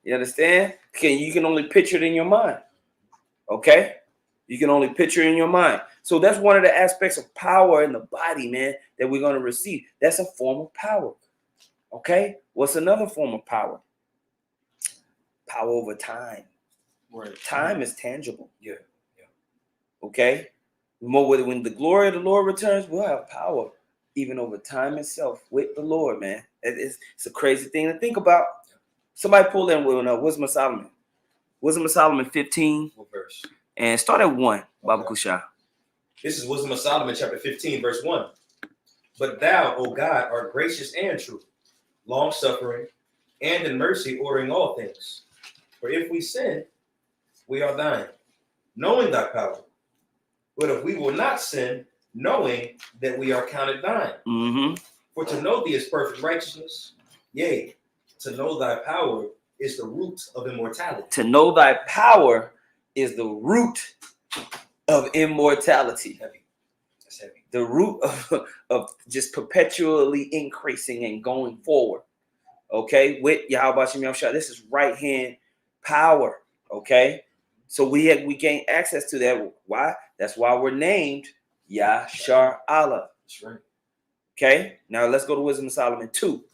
You understand? You can only picture it in your mind. Okay? You can only picture in your mind. So that's one of the aspects of power in the body, man, that we're going to receive. That's a form of power. Okay? What's another form of power? Power over time. Right. Time is tangible. Yeah. Okay? When the glory of the Lord returns, we'll have power even over time itself with the Lord, man. It's a crazy thing to think about. Somebody pull in with Wisdom of Solomon. Wisdom of Solomon 15. What verse? And start at 1, Baba Okay. Kusha. This is Wisdom of Solomon, chapter 15, verse 1. But thou, O God, art gracious and true, long-suffering, and in mercy ordering all things. For if we sin, we are thine, knowing thy power. But if we will not sin, knowing that we are counted thine. Mm-hmm. For to know thee is perfect righteousness. Yea, to know thy power is the root of immortality. To know thy power is the root of immortality. Heavy. That's heavy. The root of just perpetually increasing and going forward. Okay, with Yahawa Yahawa, this is right hand power. Okay, so we gain access to that. Why? That's why we're named Yashar Allah. That's right. Okay, now let's go to Wisdom of Solomon 2.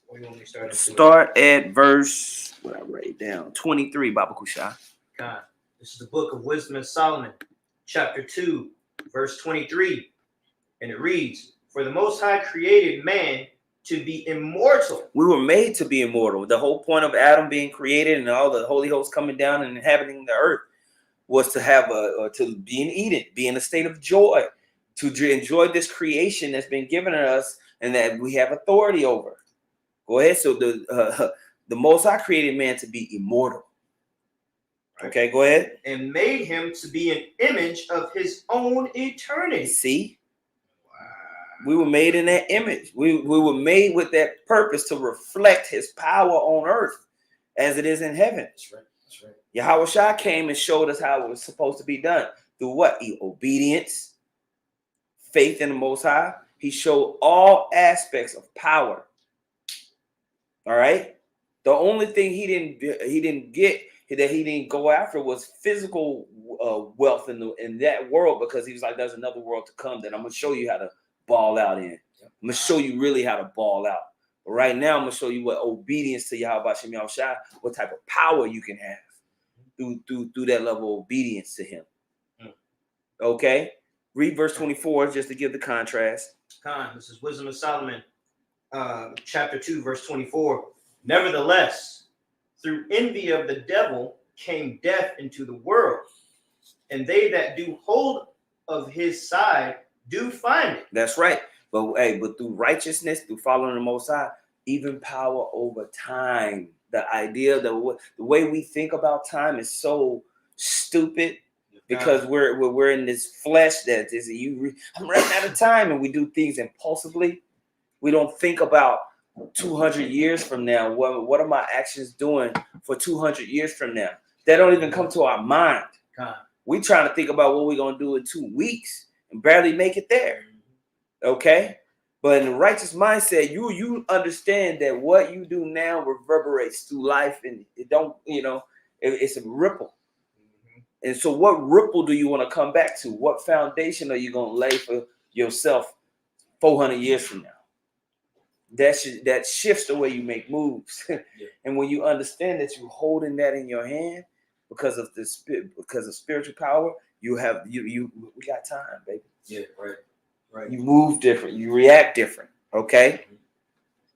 Where do you want me to start? Start at verse, what I write down, 23, Baba Kusha. God. This is the book of Wisdom of Solomon, chapter 2, verse 23. And it reads, For the Most High created man to be immortal. We were made to be immortal. The whole point of Adam being created and all the Holy Hosts coming down and inhabiting the earth was to have to be in Eden, be in a state of joy, to enjoy this creation that's been given to us and that we have authority over. Go ahead. So the Most High created man to be immortal. Okay, go ahead. And made him to be an image of his own eternity. See? We were made in that image. We were made with that purpose to reflect his power on earth as it is in heaven. That's right. That's right. Yahawa Shah came and showed us how it was supposed to be done. Through what? Obedience, faith in the Most High. He showed all aspects of power. All right. The only thing he didn't go after was physical wealth in that world, because he was like, there's another world to come that I'm going to show you how to ball out in. I'm going to show you really how to ball out. But right now, I'm going to show you what obedience to Yahweh Shem Yahushua, what type of power you can have through that level of obedience to him. Okay. Read verse 24 just to give the contrast. This is Wisdom of Solomon, chapter 2, verse 24. Nevertheless, through envy of the devil came death into the world, and they that do hold of his side do find it. That's right. But through righteousness, through following the Most High, even power over time. The idea, the way we think about time is so stupid, because we're in this flesh that is I'm running out of time, and we do things impulsively. We don't think about 200 years from now. What are my actions doing for 200 years from now? That don't even come to our mind. We trying to think about what we're gonna do in 2 weeks and barely make it there. Okay, but in the righteous mindset, you understand that what you do now reverberates through life, and it don't, it's a ripple. And so what ripple do you want to come back to? What foundation are you going to lay for yourself 400 years from now? That shifts the way you make moves. And when you understand that you're holding that in your hand because of spiritual power, we got time, baby. Yeah, right. Right. You move different, you react different. Okay.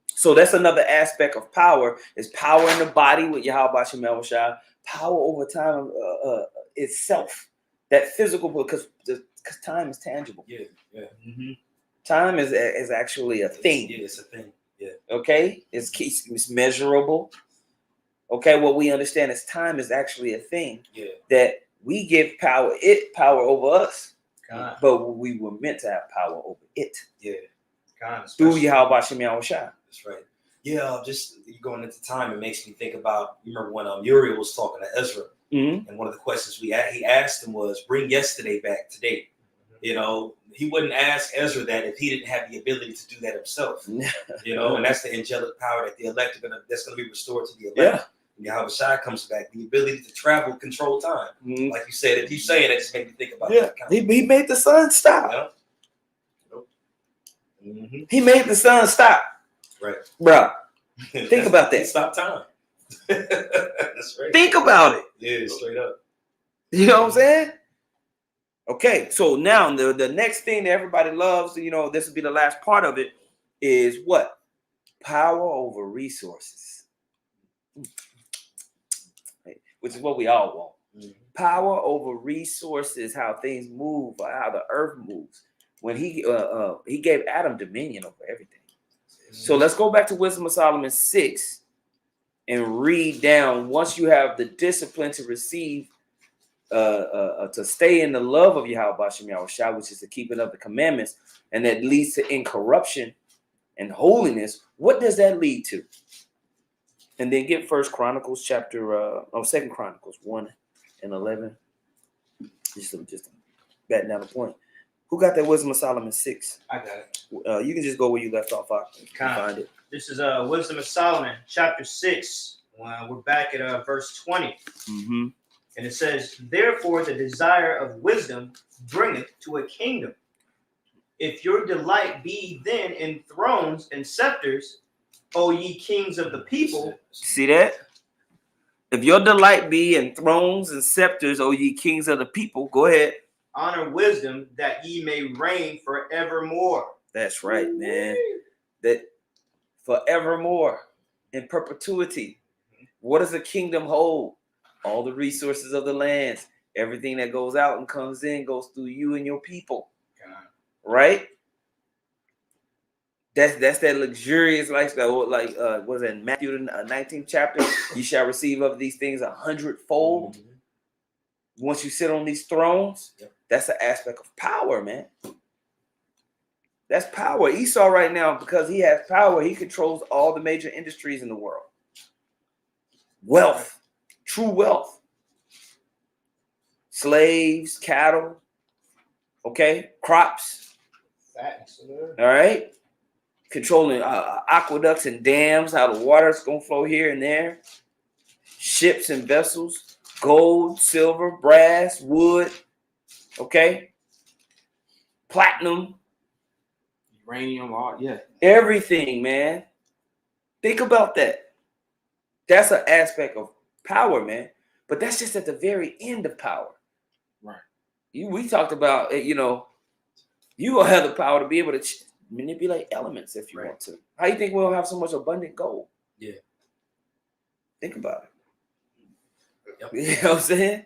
So that's another aspect of power, is power in the body with Yahweh Shem Yahushua, power over time itself, that physical, because time is tangible. Yeah, yeah. Time is actually a thing. Yeah, it's a thing. Yeah. Okay, it's measurable. Okay, what we understand is time is actually a thing. Yeah. That we give power over us. But we were meant to have power over it. Yeah. Through Yahweh Shem Yahushua. That's right. Yeah, just going into time, it makes me think about, you remember when Uriel was talking to Ezra, and one of the questions he asked him was, bring yesterday back today. He wouldn't ask Ezra that if he didn't have the ability to do that himself. And that's the angelic power that the elect that's going to be restored to the elect. Yahawa comes back, the ability to travel, control time. Mhm. Like you said, if you saying it, just made me think about Yeah, that. he made the sun stop. Yeah. Mm-hmm. He made the sun stop. Right. Bro, think about that. Stop time. That's right. Think about it. Yeah, straight up. You know what I'm saying? Okay, so now the next thing that everybody loves, you know, this will be the last part of it, is what? Power over resources. Which is what we all want. Mm-hmm. Power over resources, how things move, how the earth moves. When he gave Adam dominion over everything. So let's go back to Wisdom of Solomon 6 and read down. Once you have the discipline to receive, to stay in the love of Yahweh Bashem Yahushua, which is the keeping of the commandments, and that leads to incorruption and holiness. What does that lead to? And then get Second Chronicles 1 and 11. Just batting down the point. Who got that Wisdom of Solomon 6? I got it. You can just go where you left off. I can find it. This is Wisdom of Solomon, chapter 6. We're back at verse 20. Mm-hmm. And it says, therefore the desire of wisdom bringeth to a kingdom. If your delight be then in thrones and scepters, O ye kings of the people. See that? If your delight be in thrones and scepters, O ye kings of the people, go ahead. Honor wisdom that ye may reign forevermore. That's right, man. That forevermore, in perpetuity. What does a kingdom hold? All the resources of the lands. Everything that goes out and comes in goes through you and your people. Right? That's that luxurious lifestyle. Like was it in Matthew the 19th chapter? You shall receive of these things 100-fold. Mm-hmm. Once you sit on these thrones, that's an aspect of power, man. That's power. Esau right now, because he has power, he controls all the major industries in the world. Wealth, true wealth. Slaves, cattle, okay, crops. All right. Controlling aqueducts and dams, how the water's going to flow here and there. Ships and vessels, gold, silver, brass, wood, okay. Platinum. Uranium, all, yeah. Everything, man. Think about that. That's an aspect of power, man. But that's just at the very end of power. Right. We talked about, you know, you will have the power to be able to manipulate elements if you want to. How you think we'll have so much abundant gold? Yeah. Think about it. Yep. You know what I'm saying?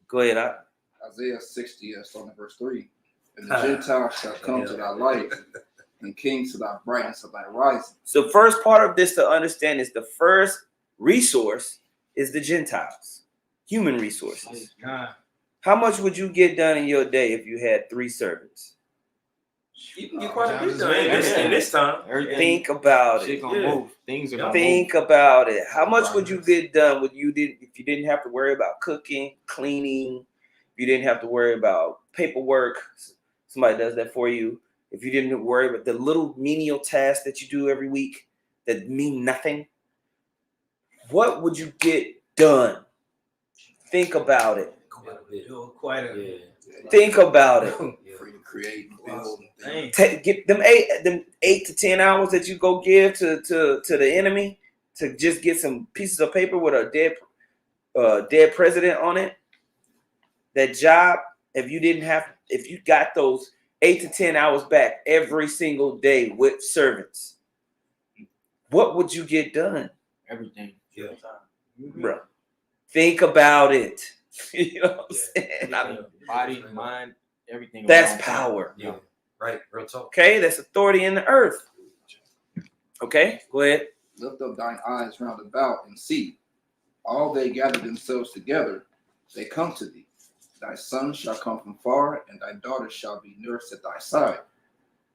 Go ahead. Isaiah 60, starting at verse 3. And the Gentiles shall come to thy light, and kings to thy brightness of thy rising. So first part of this to understand is the first resource is the Gentiles, human resources. How much would you get done in your day if you had 3 servants? You can get quite a bit done in this time. Think about it. Shit gonna move. Things are gonna Think about it. How much would you get done if you didn't have to worry about cooking, cleaning, if you didn't have to worry about paperwork, somebody does that for you. If you didn't worry about the little menial tasks that you do every week that mean nothing, what would you get done? Think about it. Quite a bit. Think about it. Free to create and build and things. Get them 8 to 10 hours that you go give to the enemy to just get some pieces of paper with a dead president on it. That job, if you got those 8 to 10 hours back every single day with servants, what would you get done? everything. Yeah. Bro, think about it. You know what I'm saying? Body, mind, everything. That's power. Yeah. Right. Real talk. Okay, that's authority in the earth. Okay, go ahead. Lift up thine eyes round about and see. All they gather themselves together, they come to thee. Thy sons shall come from far, and thy daughters shall be nursed at thy side.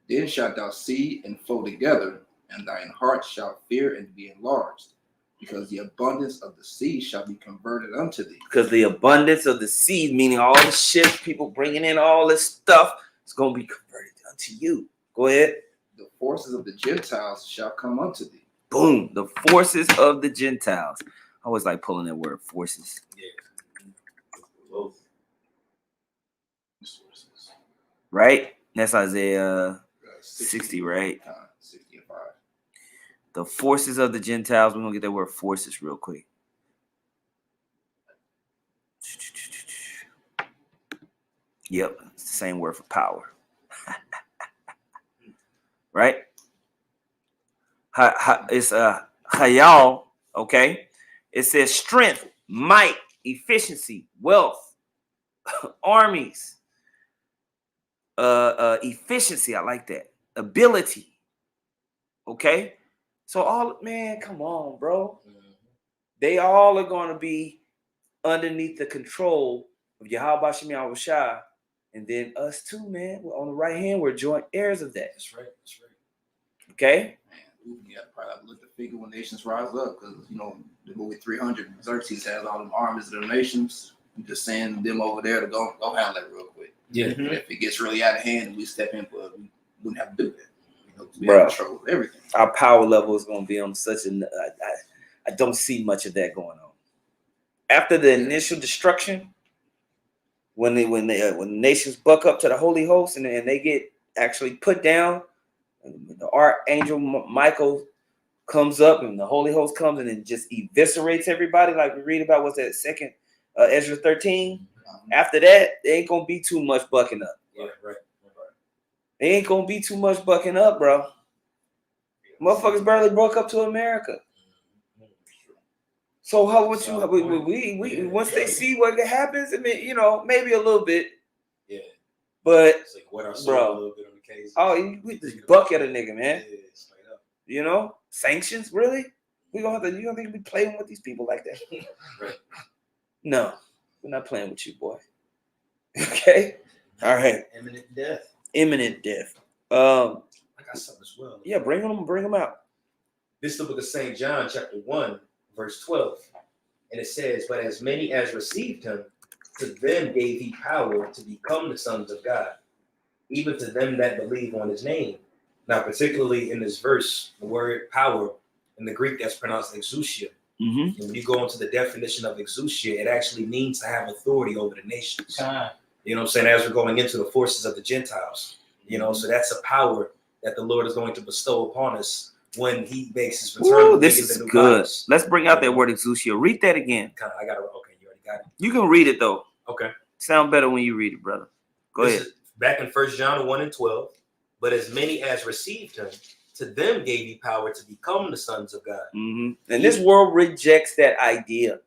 Then shalt thou see and flow together, and thine heart shall fear and be enlarged, because the abundance of the sea shall be converted unto thee. Because the abundance of the seed, meaning all the ships, people bringing in all this stuff, it's going to be converted unto you. Go ahead. The forces of the Gentiles shall come unto thee. Boom. The forces of the Gentiles. I always like pulling that word forces. Both. Right? That's Isaiah 60, right? 60 and 5. The forces of the Gentiles. We're going to get that word forces real quick. Yep. It's the same word for power. Right? It's Hayal, okay? It says strength, might, efficiency, wealth, armies, efficiency. I like that. Ability. Okay? So all, man, come on, bro. They all are going to be underneath the control of Yahawa Shah, and then us too, man. We're on the right hand. We're joint heirs of that. That's right. That's right. Okay? We got to probably have to look to figure when nations rise up, because the movie 300, Xerxes has all them armies of the nations. We just send them over there to go handle that real quick. Yeah. And if it gets really out of hand and we step in, but we wouldn't have to do that. We Bruh. have control of everything. Our power level is going to be on such a. I don't see much of that going on. After the initial destruction, when the nations buck up to the holy host and they get actually put down, the archangel Michael comes up and the holy host comes and it just eviscerates everybody, like we read about. What's that, second Ezra 13? After that, there ain't gonna be too much bucking up. Yeah, right. There ain't gonna be too much bucking up, bro. Motherfuckers barely broke up to America. So how would you? We once they see what happens, I mean, maybe a little bit. Yeah. But It's like what our soul bro, a little bit on the case. oh, we just buck at a nigga, man. Yeah, straight up. Sanctions, really? You don't think we be playing with these people like that? Right. No, we're not playing with you, boy. Okay, all right. Imminent death. I got something as well. Yeah, bring them out. This is the book of St. John, chapter 1, verse 12. And it says, but as many as received him, to them gave he power to become the sons of God, even to them that believe on his name. Now, particularly in this verse, the word power in the Greek that's pronounced exousia. Mm-hmm. And when you go into the definition of exousia, it actually means to have authority over the nations. You know what I'm saying? As we're going into the forces of the Gentiles, so that's a power that the Lord is going to bestow upon us when he makes his return. Ooh, this is good. Let's bring out that word exousia. Read that again. I got it. Okay, you already got it. You can read it though. Okay. Sound better when you read it, brother. Go ahead. Back in 1 John 1 and 12. But as many as received him, to them gave he power to become the sons of God. Mm-hmm. And this world rejects that idea.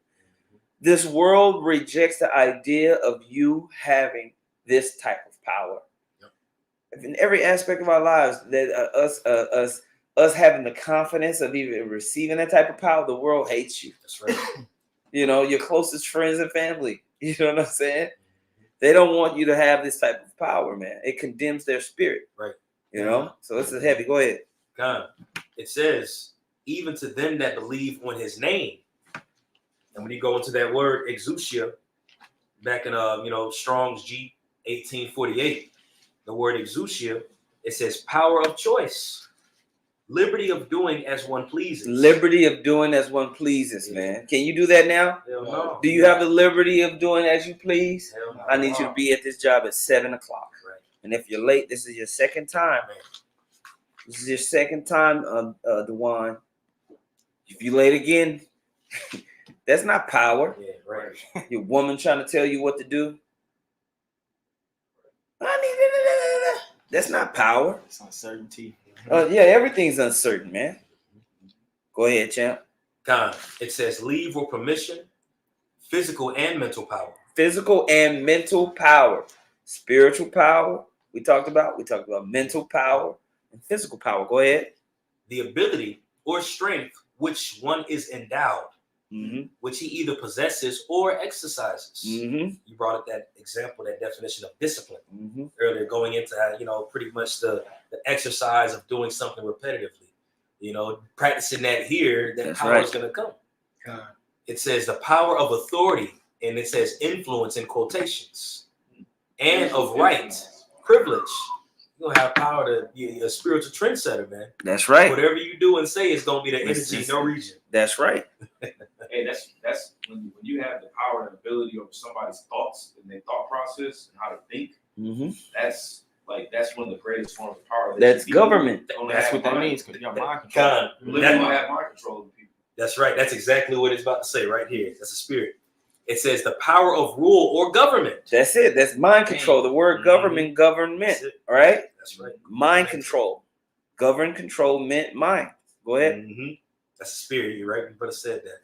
This world rejects the idea of you having this type of power. Yep. In every aspect of our lives, that us having the confidence of even receiving that type of power, the world hates you. That's right. Your closest friends and family. You know what I'm saying? They don't want you to have this type of power, man. It condemns their spirit. Right. So this is heavy. Go ahead. God, it says, even to them that believe on his name. And when you go into that word exousia, back in Strong's G 1848, the word exousia, it says power of choice, liberty of doing as one pleases. Liberty of doing as one pleases, man. Can you do that now? Hell no. Do you have the liberty of doing as you please? Hell no. I need you to be at this job at 7 o'clock. Right. And if you're late, this is your second time. Man. This is your second time, Dewan. If you late again, that's not power. Yeah, right. Your woman trying to tell you what to do. That's not power. It's uncertainty. Yeah, everything's uncertain, man. Go ahead, champ. God, it says leave or permission, physical and mental power. Physical and mental power. Spiritual power, we talked about mental power and physical power. Go ahead. The ability or strength which one is endowed, which he either possesses or exercises. Mm-hmm. You brought up that example, that definition of discipline earlier, going into pretty much the exercise of doing something repetitively. Practicing that here, that power is going to come. It says the power of authority, and it says influence in quotations, and of right, privilege. You're gonna have power to be a spiritual trendsetter, man. That's right. Whatever you do and say is gonna be the It's energy just- in your region. That's right. Hey, that's when you have the power and ability over somebody's thoughts and their thought process and how to think. Mm-hmm. That's one of the greatest forms of power. That's government. That's what that means. Because you're mind control. God, You don't have mind control over people. that's right. That's exactly what it's about to say right here. That's a spirit. It says the power of rule or government. That's it. That's mind control. The word government, government. That's it. All right. That's right. Mind control. Govern, control, meant mind. Go ahead. Mhm. That's a spirit. You're right. You better said that.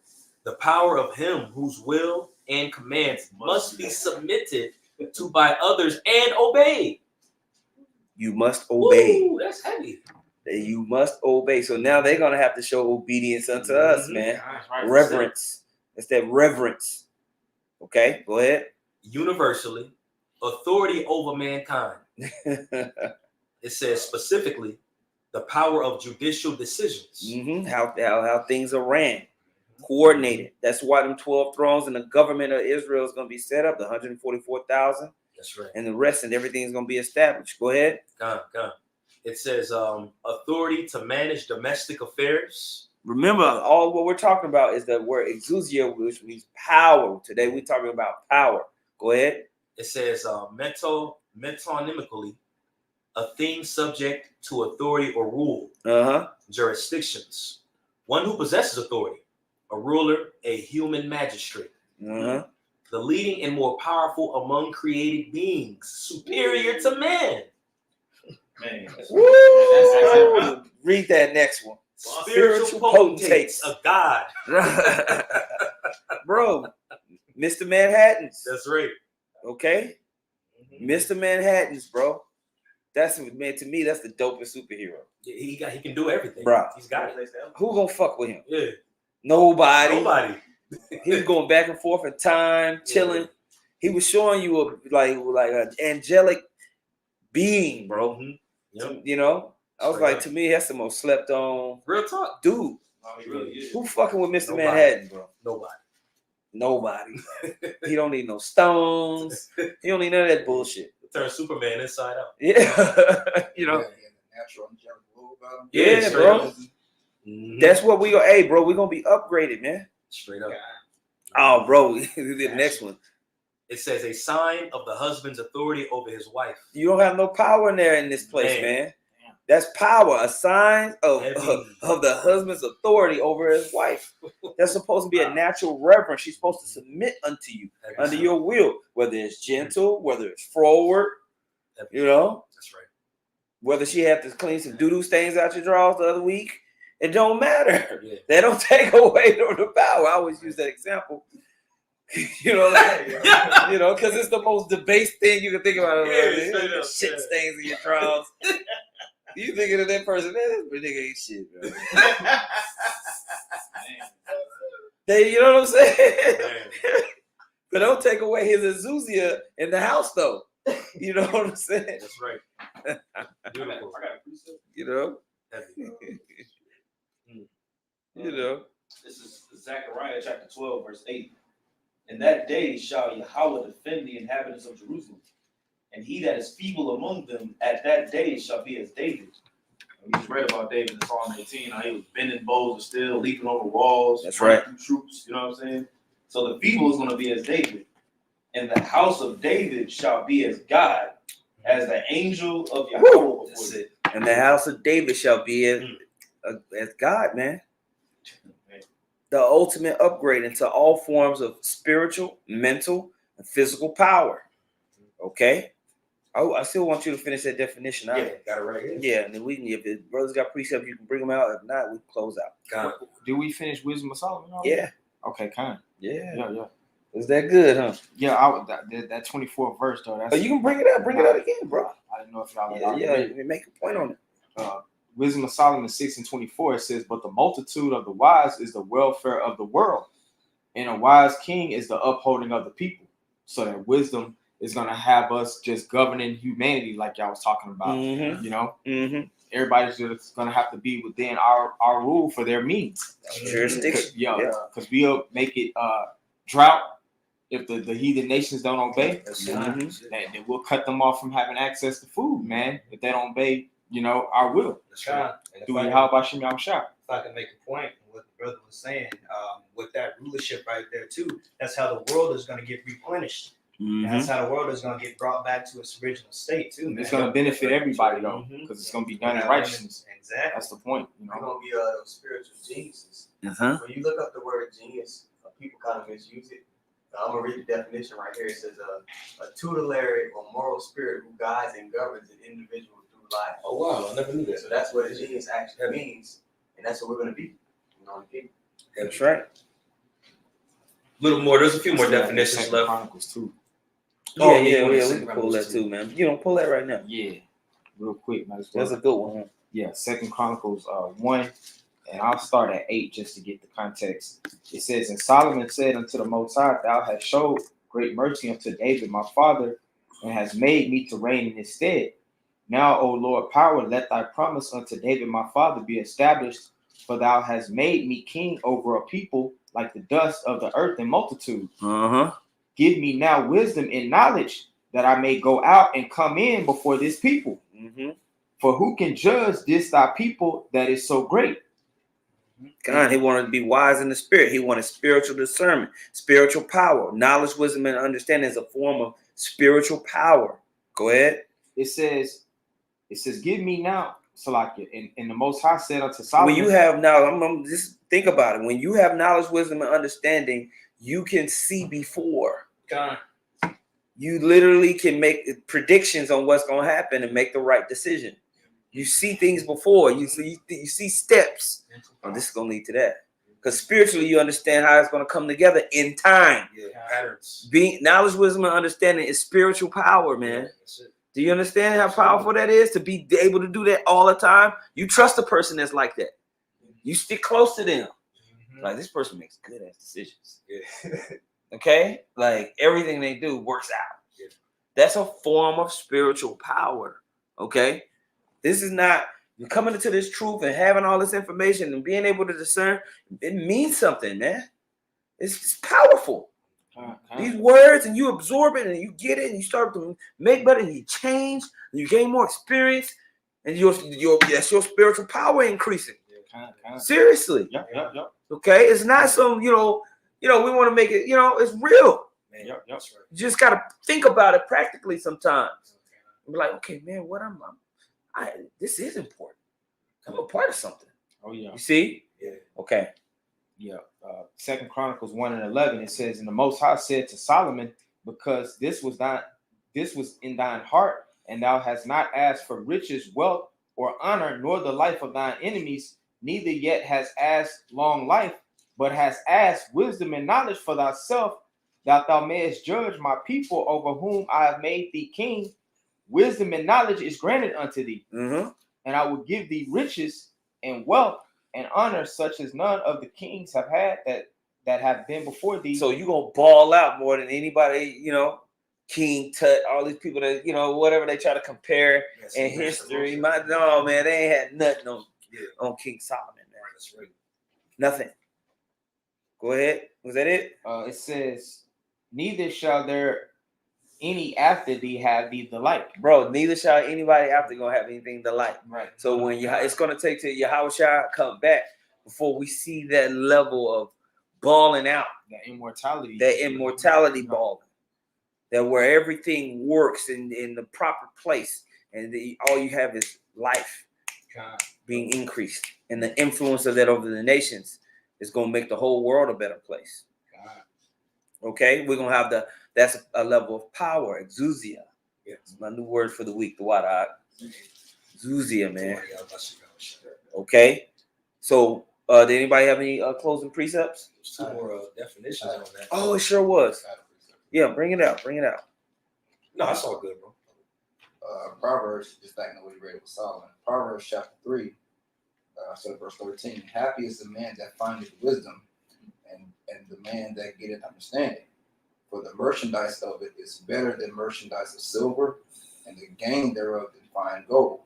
The power of him whose will and commands must be submitted to by others and obeyed. You must obey. Ooh, that's heavy. You must obey. So now they're gonna have to show obedience unto us, Mhm. man. That's right. Reverence. It's that reverence. Okay, go ahead. Universally, authority over mankind. It says specifically the power of judicial decisions. How things are ran, coordinated. That's why them 12 thrones and the government of Israel is gonna be set up. The 144,000 That's right. and the rest, and everything's gonna be established. Go ahead. Come. It says authority to manage domestic affairs. Remember, all what we're talking about is the word exousia, which means power. Today we're talking about power. Go ahead. It says metonymically, a thing subject to authority or rule. Jurisdictions. One who possesses authority, a ruler, a human magistrate. The leading and more powerful among created beings, superior to man. Man, that's Woo! Read that next one. Spiritual potentates of God. Bro, Mr. Manhattans. That's right. Okay? Mr. Manhattans, bro. That's, man, to me, that's the dopest superhero. He can do everything. Bro. He's got it. Who gonna fuck with him? Yeah. Nobody. He was going back and forth in time, chilling. Yeah. He was showing you a like an angelic being, bro. Yep. You know, I was Straight like, up. to me, that's the most slept on Real talk. dude. how he really is. Who fucking with Mr. Nobody. Manhattan, bro? Nobody. He don't need no stones. He don't need none of that bullshit. Turn Superman inside out. Yeah, you know. Natural angelic rule about him. Yeah, straight bro. up. Mhm. That's what we go. Hey, bro, we gonna be upgraded, man. Straight up. Oh, bro, the next one. It says a sign of the husband's authority over his wife. You don't have no power in there in this place, Man. man. That's power, a sign of Heavy. the husband's authority over his wife. That's supposed to be a natural reverence. She's supposed to submit unto you, under your will, whether it's gentle, whether it's forward, you know, That's right. whether she had to clean some doo-doo stains out your drawers the other week. It don't matter. Yeah. They don't take away the power. I always use that example. You know, like, you know, because it's the most debased thing you can think about. Yeah, straight up, Shit yeah. stains in your drawers. You thinking of that person, man, this nigga ain't shit, bro. They, you know what I'm saying? Man. But don't take away his exousia in the house, though. You know what I'm saying? That's right. Beautiful. I got a precept. You know? Heavy. You know? This is Zechariah chapter 12, verse 8. In that day shall Yahawa defend the inhabitants of Jerusalem, and he that is feeble among them at that day shall be as David. And we just read about David in Psalm 18, how he was bending bows of steel, leaping over walls, That's running right. through troops, you know what I'm saying? So the feeble is going to be as David. And the house of David shall be as God, as the angel of Yahawa before That's you. it. And the house of David shall be as God, man. The ultimate upgrade into all forms of spiritual, mental, and physical power. Okay? I still want you to finish that definition out. Yeah, got it right here. Yeah, and then we can, if the brothers got precepts, you can bring them out. If not, we can close out. Got it. Did we finish Wisdom of Solomon already? Yeah. Okay, kind. Yeah. Yeah. Was that good, huh? Yeah, that 24th verse though. That's, But you can bring it up. Bring it up again, bro. I didn't know if y'all Yeah, make a point on it. Wisdom of Solomon 6:24, it says, but the multitude of the wise is the welfare of the world, and a wise king is the upholding of the people. So that wisdom is going to have us just governing humanity like y'all was talking about. Mhm. You know, Mm-hmm. everybody's just going to have to be within our rule for their means. Jurisdiction. Because we'll make it drought, if the heathen nations don't obey, That's Mhm. it. then we'll cut them off from having access to food, man. If they don't obey, our will. That's right. And Through Yahawa Yahawa. if I can make a point, what the brother was saying, with that rulership right there too, that's how the world is going to get replenished. Mhm. That's how the world is going to get brought back to its original state too, man. It's going to benefit everybody though, Mhm. because it's going to be done in Yeah, righteousness. Exactly. That's the point. We're gonna be those spiritual geniuses. Uh-huh. When you look up the word genius, people kind of misuse it. I'm gonna read the definition right here. It says a tutelary or moral spirit who guides and governs an individual through life. Oh wow, I never knew that. So that's what a genius actually means, and that's what we're gonna be. People. That's right. Little more. There's a few more That's definitions Second left. Chronicles too. Oh, Yeah, yeah, we Second can pull Chronicles that too, man. You don't pull that right now. Yeah, real quick, man. That's a good one. Huh? Yeah, Second Chronicles 1, and I'll start at 8 just to get the context. It says, and Solomon said unto the Most High, Thou hast showed great mercy unto David my father, and hast made me to reign in his stead. Now, O Lord power, let thy promise unto David my father be established, for thou hast made me king over a people like the dust of the earth in multitude. Uh-huh. Give me now wisdom and knowledge, that I may go out and come in before this people. Mm-hmm. For who can judge this thy people that is so great? God, he wanted to be wise in the spirit. He wanted spiritual discernment, spiritual power. Knowledge, wisdom, and understanding is a form of spiritual power. Go ahead. It says, give me now, Salakia. And the Most High said unto Solomon, When you have knowledge, I'm just think about it. When you have knowledge, wisdom, and understanding, you can see before. God. You literally can make predictions on what's going to happen and make the right decision. You see things before. You see steps. Oh, this is going to lead to that. Because spiritually, you understand how it's going to come together in time. Yeah, patterns. Being knowledge, wisdom, and understanding is spiritual power, man. Yeah, that's it. Do you understand how powerful that is to be able to do that all the time? You trust a person that's like that. You stick close to them. Like, this person makes good ass decisions. Yeah. Okay? Like, everything they do works out. Yeah. That's a form of spiritual power. Okay? This is not you're coming into this truth and having all this information and being able to discern. It means something, man. It's powerful. These words, and you absorb it and you get it and you start to make better and you change and you gain more experience and that's your spiritual power increasing. Seriously. Yep. Okay? It's not some, we want to make it, it's real. Man, Yep. that's right. You just got to think about it practically sometimes. And be like, okay, man, this is important. I'm a part of something. Oh yeah. You see? Yeah. Okay. Yeah. Second Chronicles 1 and 11. It says, and the Most High said to Solomon, because this was in thine heart, and thou hast not asked for riches, wealth, or honor, nor the life of thine enemies, neither yet hast asked long life, but hast asked wisdom and knowledge for thyself, that thou mayest judge my people over whom I have made thee king. Wisdom and knowledge is granted unto thee, Mm-hmm. and I will give thee riches and wealth and honor such as none of the kings have had that have been before thee. So you're going to ball out more than anybody, King Tut, all these people that, whatever they try to compare in history. No, man, they ain't had nothing on King Solomon, man. That's right. Nothing. Go ahead. Was that it? It says, neither shall there any after thee have thee the like. Bro, neither shall anybody after going to have anything to like. Right. So when it's going to take till Yahawa come back before we see that level of balling out, That immortality. Balling, that where everything works in the proper place, and all you have is life being increased, and the influence of that over the nations is going to make the whole world a better place. Okay, we're going to have that's a level of power, exousia. Yeah. It's my new word for the week, the Wadah. Exousia, man. Okay, so did anybody have any closing precepts? There's two more definitions on that. Oh, it sure was. Yeah, bring it out. No, that's all good, bro. Proverbs, just back on what you read with Solomon. Proverbs chapter 3, verse 13. Happy is the man that findeth wisdom, and the man that getteth understanding. For the merchandise of it is better than merchandise of silver, and the gain thereof than fine gold.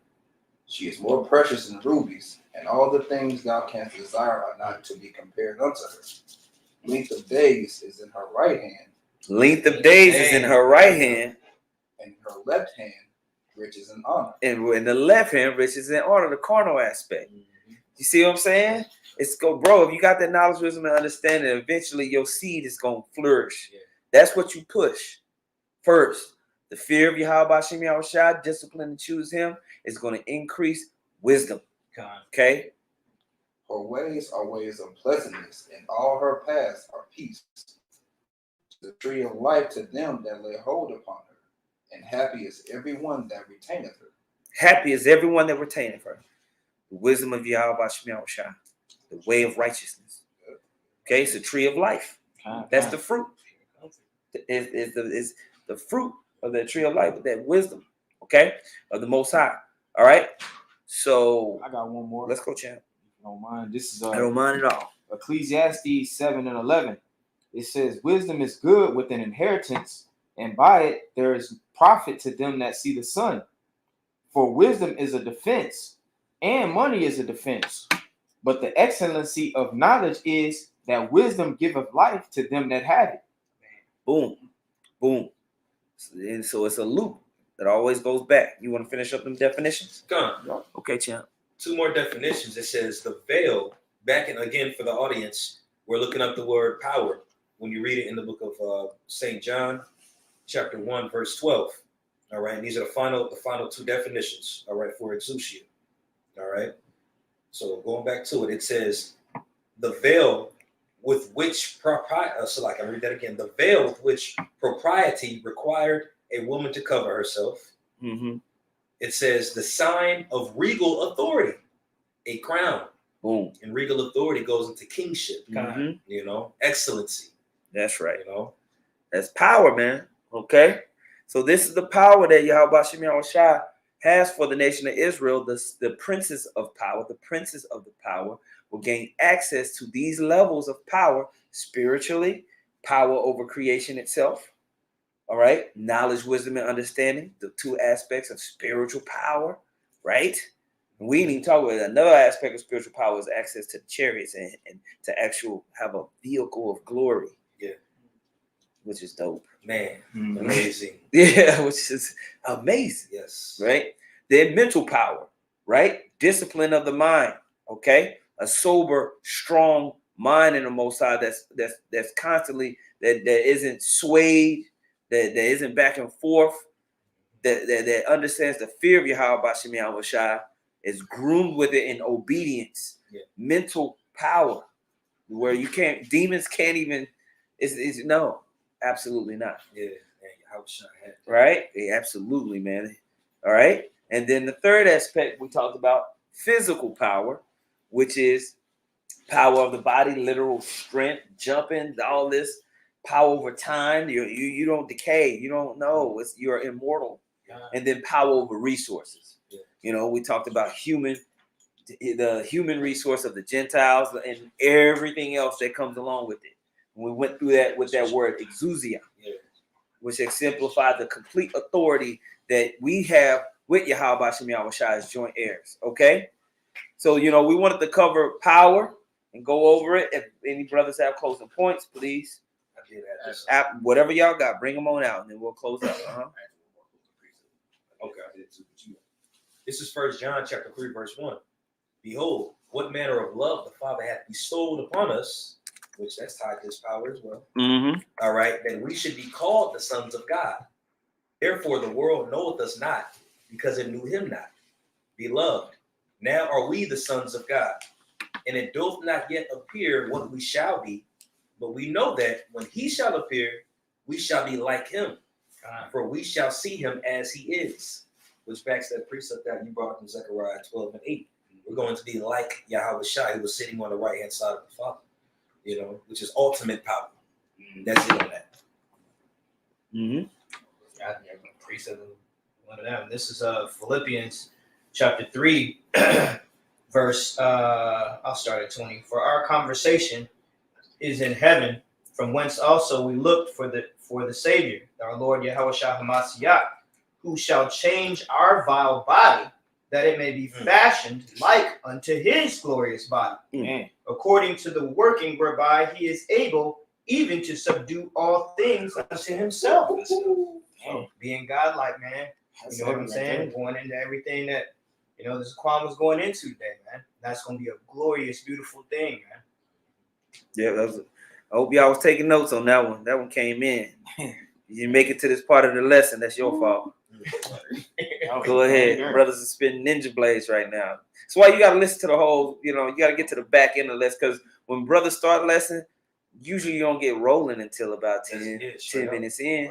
She is more precious than rubies, and all the things thou canst desire are not to be compared unto her. Length of days is in her right hand, Length of days is in her right hand, and her left hand riches and honor. and in the left hand, riches and honor, the carnal aspect. You see what I'm saying? It's go, bro. If you got that knowledge, wisdom, and understanding, eventually your seed is gonna flourish. Yeah. That's what you push first. The fear of Yahawa, discipline and choose Him is going to increase wisdom. Okay. Her ways are ways of pleasantness, and all her paths are peace. The tree of life to them that lay hold upon her, and happy is everyone that retaineth her. Happy is everyone that retaineth her. The wisdom of Yahawa, the way of righteousness. Okay, it's a tree of life. That's the fruit. Is the fruit of the tree of life, with that wisdom, okay, of the Most High. All right. So I got one more. let's go, champ. If you don't mind. This is I don't mind at all. Ecclesiastes 7 and 11. It says, wisdom is good with an inheritance, and by it there is profit to them that see the sun. For wisdom is a defense, and money is a defense. But the excellency of knowledge is that wisdom giveth life to them that have it. Boom, boom. And so it's a loop that always goes back. You want to finish up them definitions? Gone. Okay, champ. 2 more definitions. It says the veil. Back and again for the audience, we're looking up the word power when you read it in the book of St. John, chapter 1, verse 12. All right. And these are the final 2 definitions. All right, for exousia. All right. So going back to it, it says the veil with which so like I read that again. The veil with which propriety required a woman to cover herself. Mm-hmm. It says the sign of regal authority, a crown. Boom. And regal authority goes into kingship. Mm-hmm. You know, excellency. That's right. You know, that's power, man. Okay. So this is the power that Yahawa has for the nation of Israel. The princes of power, the princes of the power will gain access to these levels of power spiritually, power over creation itself. All right. Knowledge, wisdom, and understanding, the 2 aspects of spiritual power, right? And we didn't even talk about another aspect of spiritual power is access to chariots and to actual have a vehicle of glory. Yeah. Which is dope. Man, amazing. Yeah, which is amazing. Yes. Right? Then mental power, right? Discipline of the mind. Okay. A sober, strong mind in the Most High that's constantly that isn't swayed, that isn't back and forth, that understands the fear of Yahawa is groomed with it in obedience. Yeah. Mental power, where demons can't even. Is no, absolutely not. Yeah. Right? Yeah, absolutely, man. All right. And then the third aspect we talked about, physical power, which is power of the body, literal strength, jumping, all this power over time. You don't decay. You don't know. You're immortal. And then power over resources. Yeah. You know, we talked about the human resource of the Gentiles and everything else that comes along with it. We went through that with that word exousia, which exemplified the complete authority that we have with Yahawa as joint heirs. Okay? So, we wanted to cover power and go over it. If any brothers have closing points, please. I did that. Whatever y'all got, bring them on out, and then we'll close out. Okay. This is 1 John chapter 3, verse 1. Behold, what manner of love the Father hath bestowed upon us, which that's tied to his power as well. Mm-hmm. All right, that we should be called the sons of God. Therefore, the world knoweth us not, because it knew him not. Beloved, now are we the sons of God, and it doth not yet appear what we shall be, but we know that when he shall appear, we shall be like him, for we shall see him as he is. Which backs that precept that you brought from Zechariah 12 and 8. We're going to be like Yahawashi, who was sitting on the right-hand side of the Father, which is ultimate power. That's it on that. Mm-hmm. Precept of one of them. This is Philippians chapter 3, verse, I'll start at 20. For our conversation is in heaven, from whence also we looked for the Savior, our Lord Yahawashi Hamashiach, who shall change our vile body, that it may be fashioned like unto his glorious body, according to the working whereby he is able even to subdue all things unto himself. So, being godlike, man. You know what I'm saying? Going into everything that, you know, this Quan was going into today, man. That's going to be a glorious, beautiful thing, man. Yeah, I hope y'all was taking notes on that one. That one came in. You didn't make it to this part of the lesson. That's your fault. Go ahead. Brothers are spitting ninja blades right now. That's why you got to listen to the whole, you know, you got to get to the back end of the lesson, because when brothers start lesson, usually you don't get rolling until about 10 minutes in.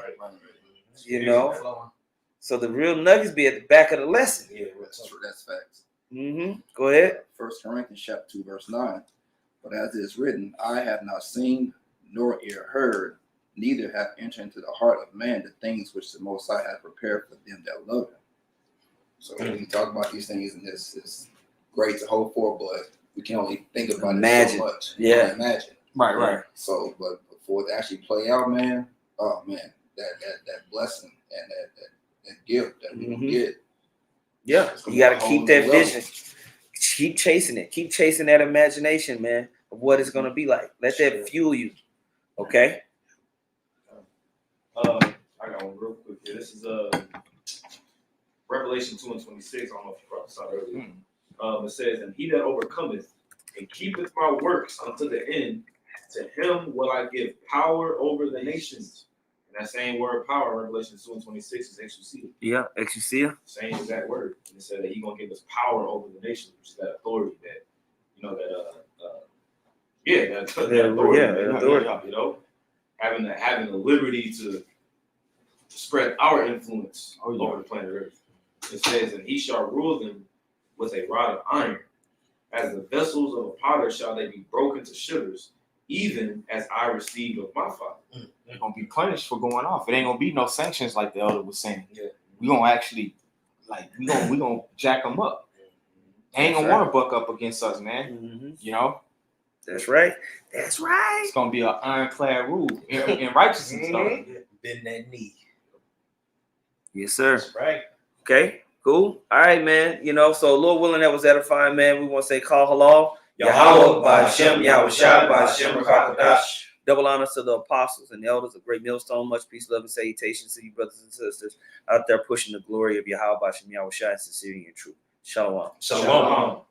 You know? So the real nuggets be at the back of the lesson. Yeah, that's true. That's facts. Go ahead. 1 Corinthians chapter 2, verse 9. But as it is written, I have not seen nor ear heard, neither have entered into the heart of man the things which the Most High hath prepared for them that love him. So when we talk about these things, and this is great to hope for, but we can only think about it so much. Yeah. Imagine. Right. So, but before it actually play out, man, oh man, that blessing and that gift that we can get. Yeah, you got to keep that vision. Keep chasing it. Keep chasing that imagination, man, of what it's going to be like. Let that fuel you. Okay? I got one real quick here. This is Revelation 2:26. I don't know if you brought this out earlier. It says, and he that overcometh and keepeth my works unto the end, to him will I give power over the nations. And that same word power, Revelation 2:26, is exousia. Yeah, exousia. Same exact word. And it said that he's gonna give us power over the nations, which is that authority that, you know, that authority. You know, having the liberty to spread our influence over the planet Earth. It says, and he shall rule them with a rod of iron. As the vessels of a potter shall they be broken to shivers, even as I received of my Father. They're gonna be punished for going off. It ain't gonna be no sanctions like the elder was saying. Yeah. We gonna actually, we gonna jack them up. They ain't gonna want to buck up against us, man. You know. That's right. That's right. It's gonna be an ironclad rule in righteousness stuff. Bend that knee. Yes, sir. That's right. Okay, cool. All right, man. You know, so Lord willing, that was edifying, man. We want to say call halal. Yahawa, by Hashem, Yahawashi, by Hashem, Rakakadash. Double honors to the apostles and the elders of Great Millstone. Much peace, love, and salutations to you, brothers and sisters, out there pushing the glory of Yahawa, by Hashem, Yahawashi, sincerity and truth. Shalom. Shalom.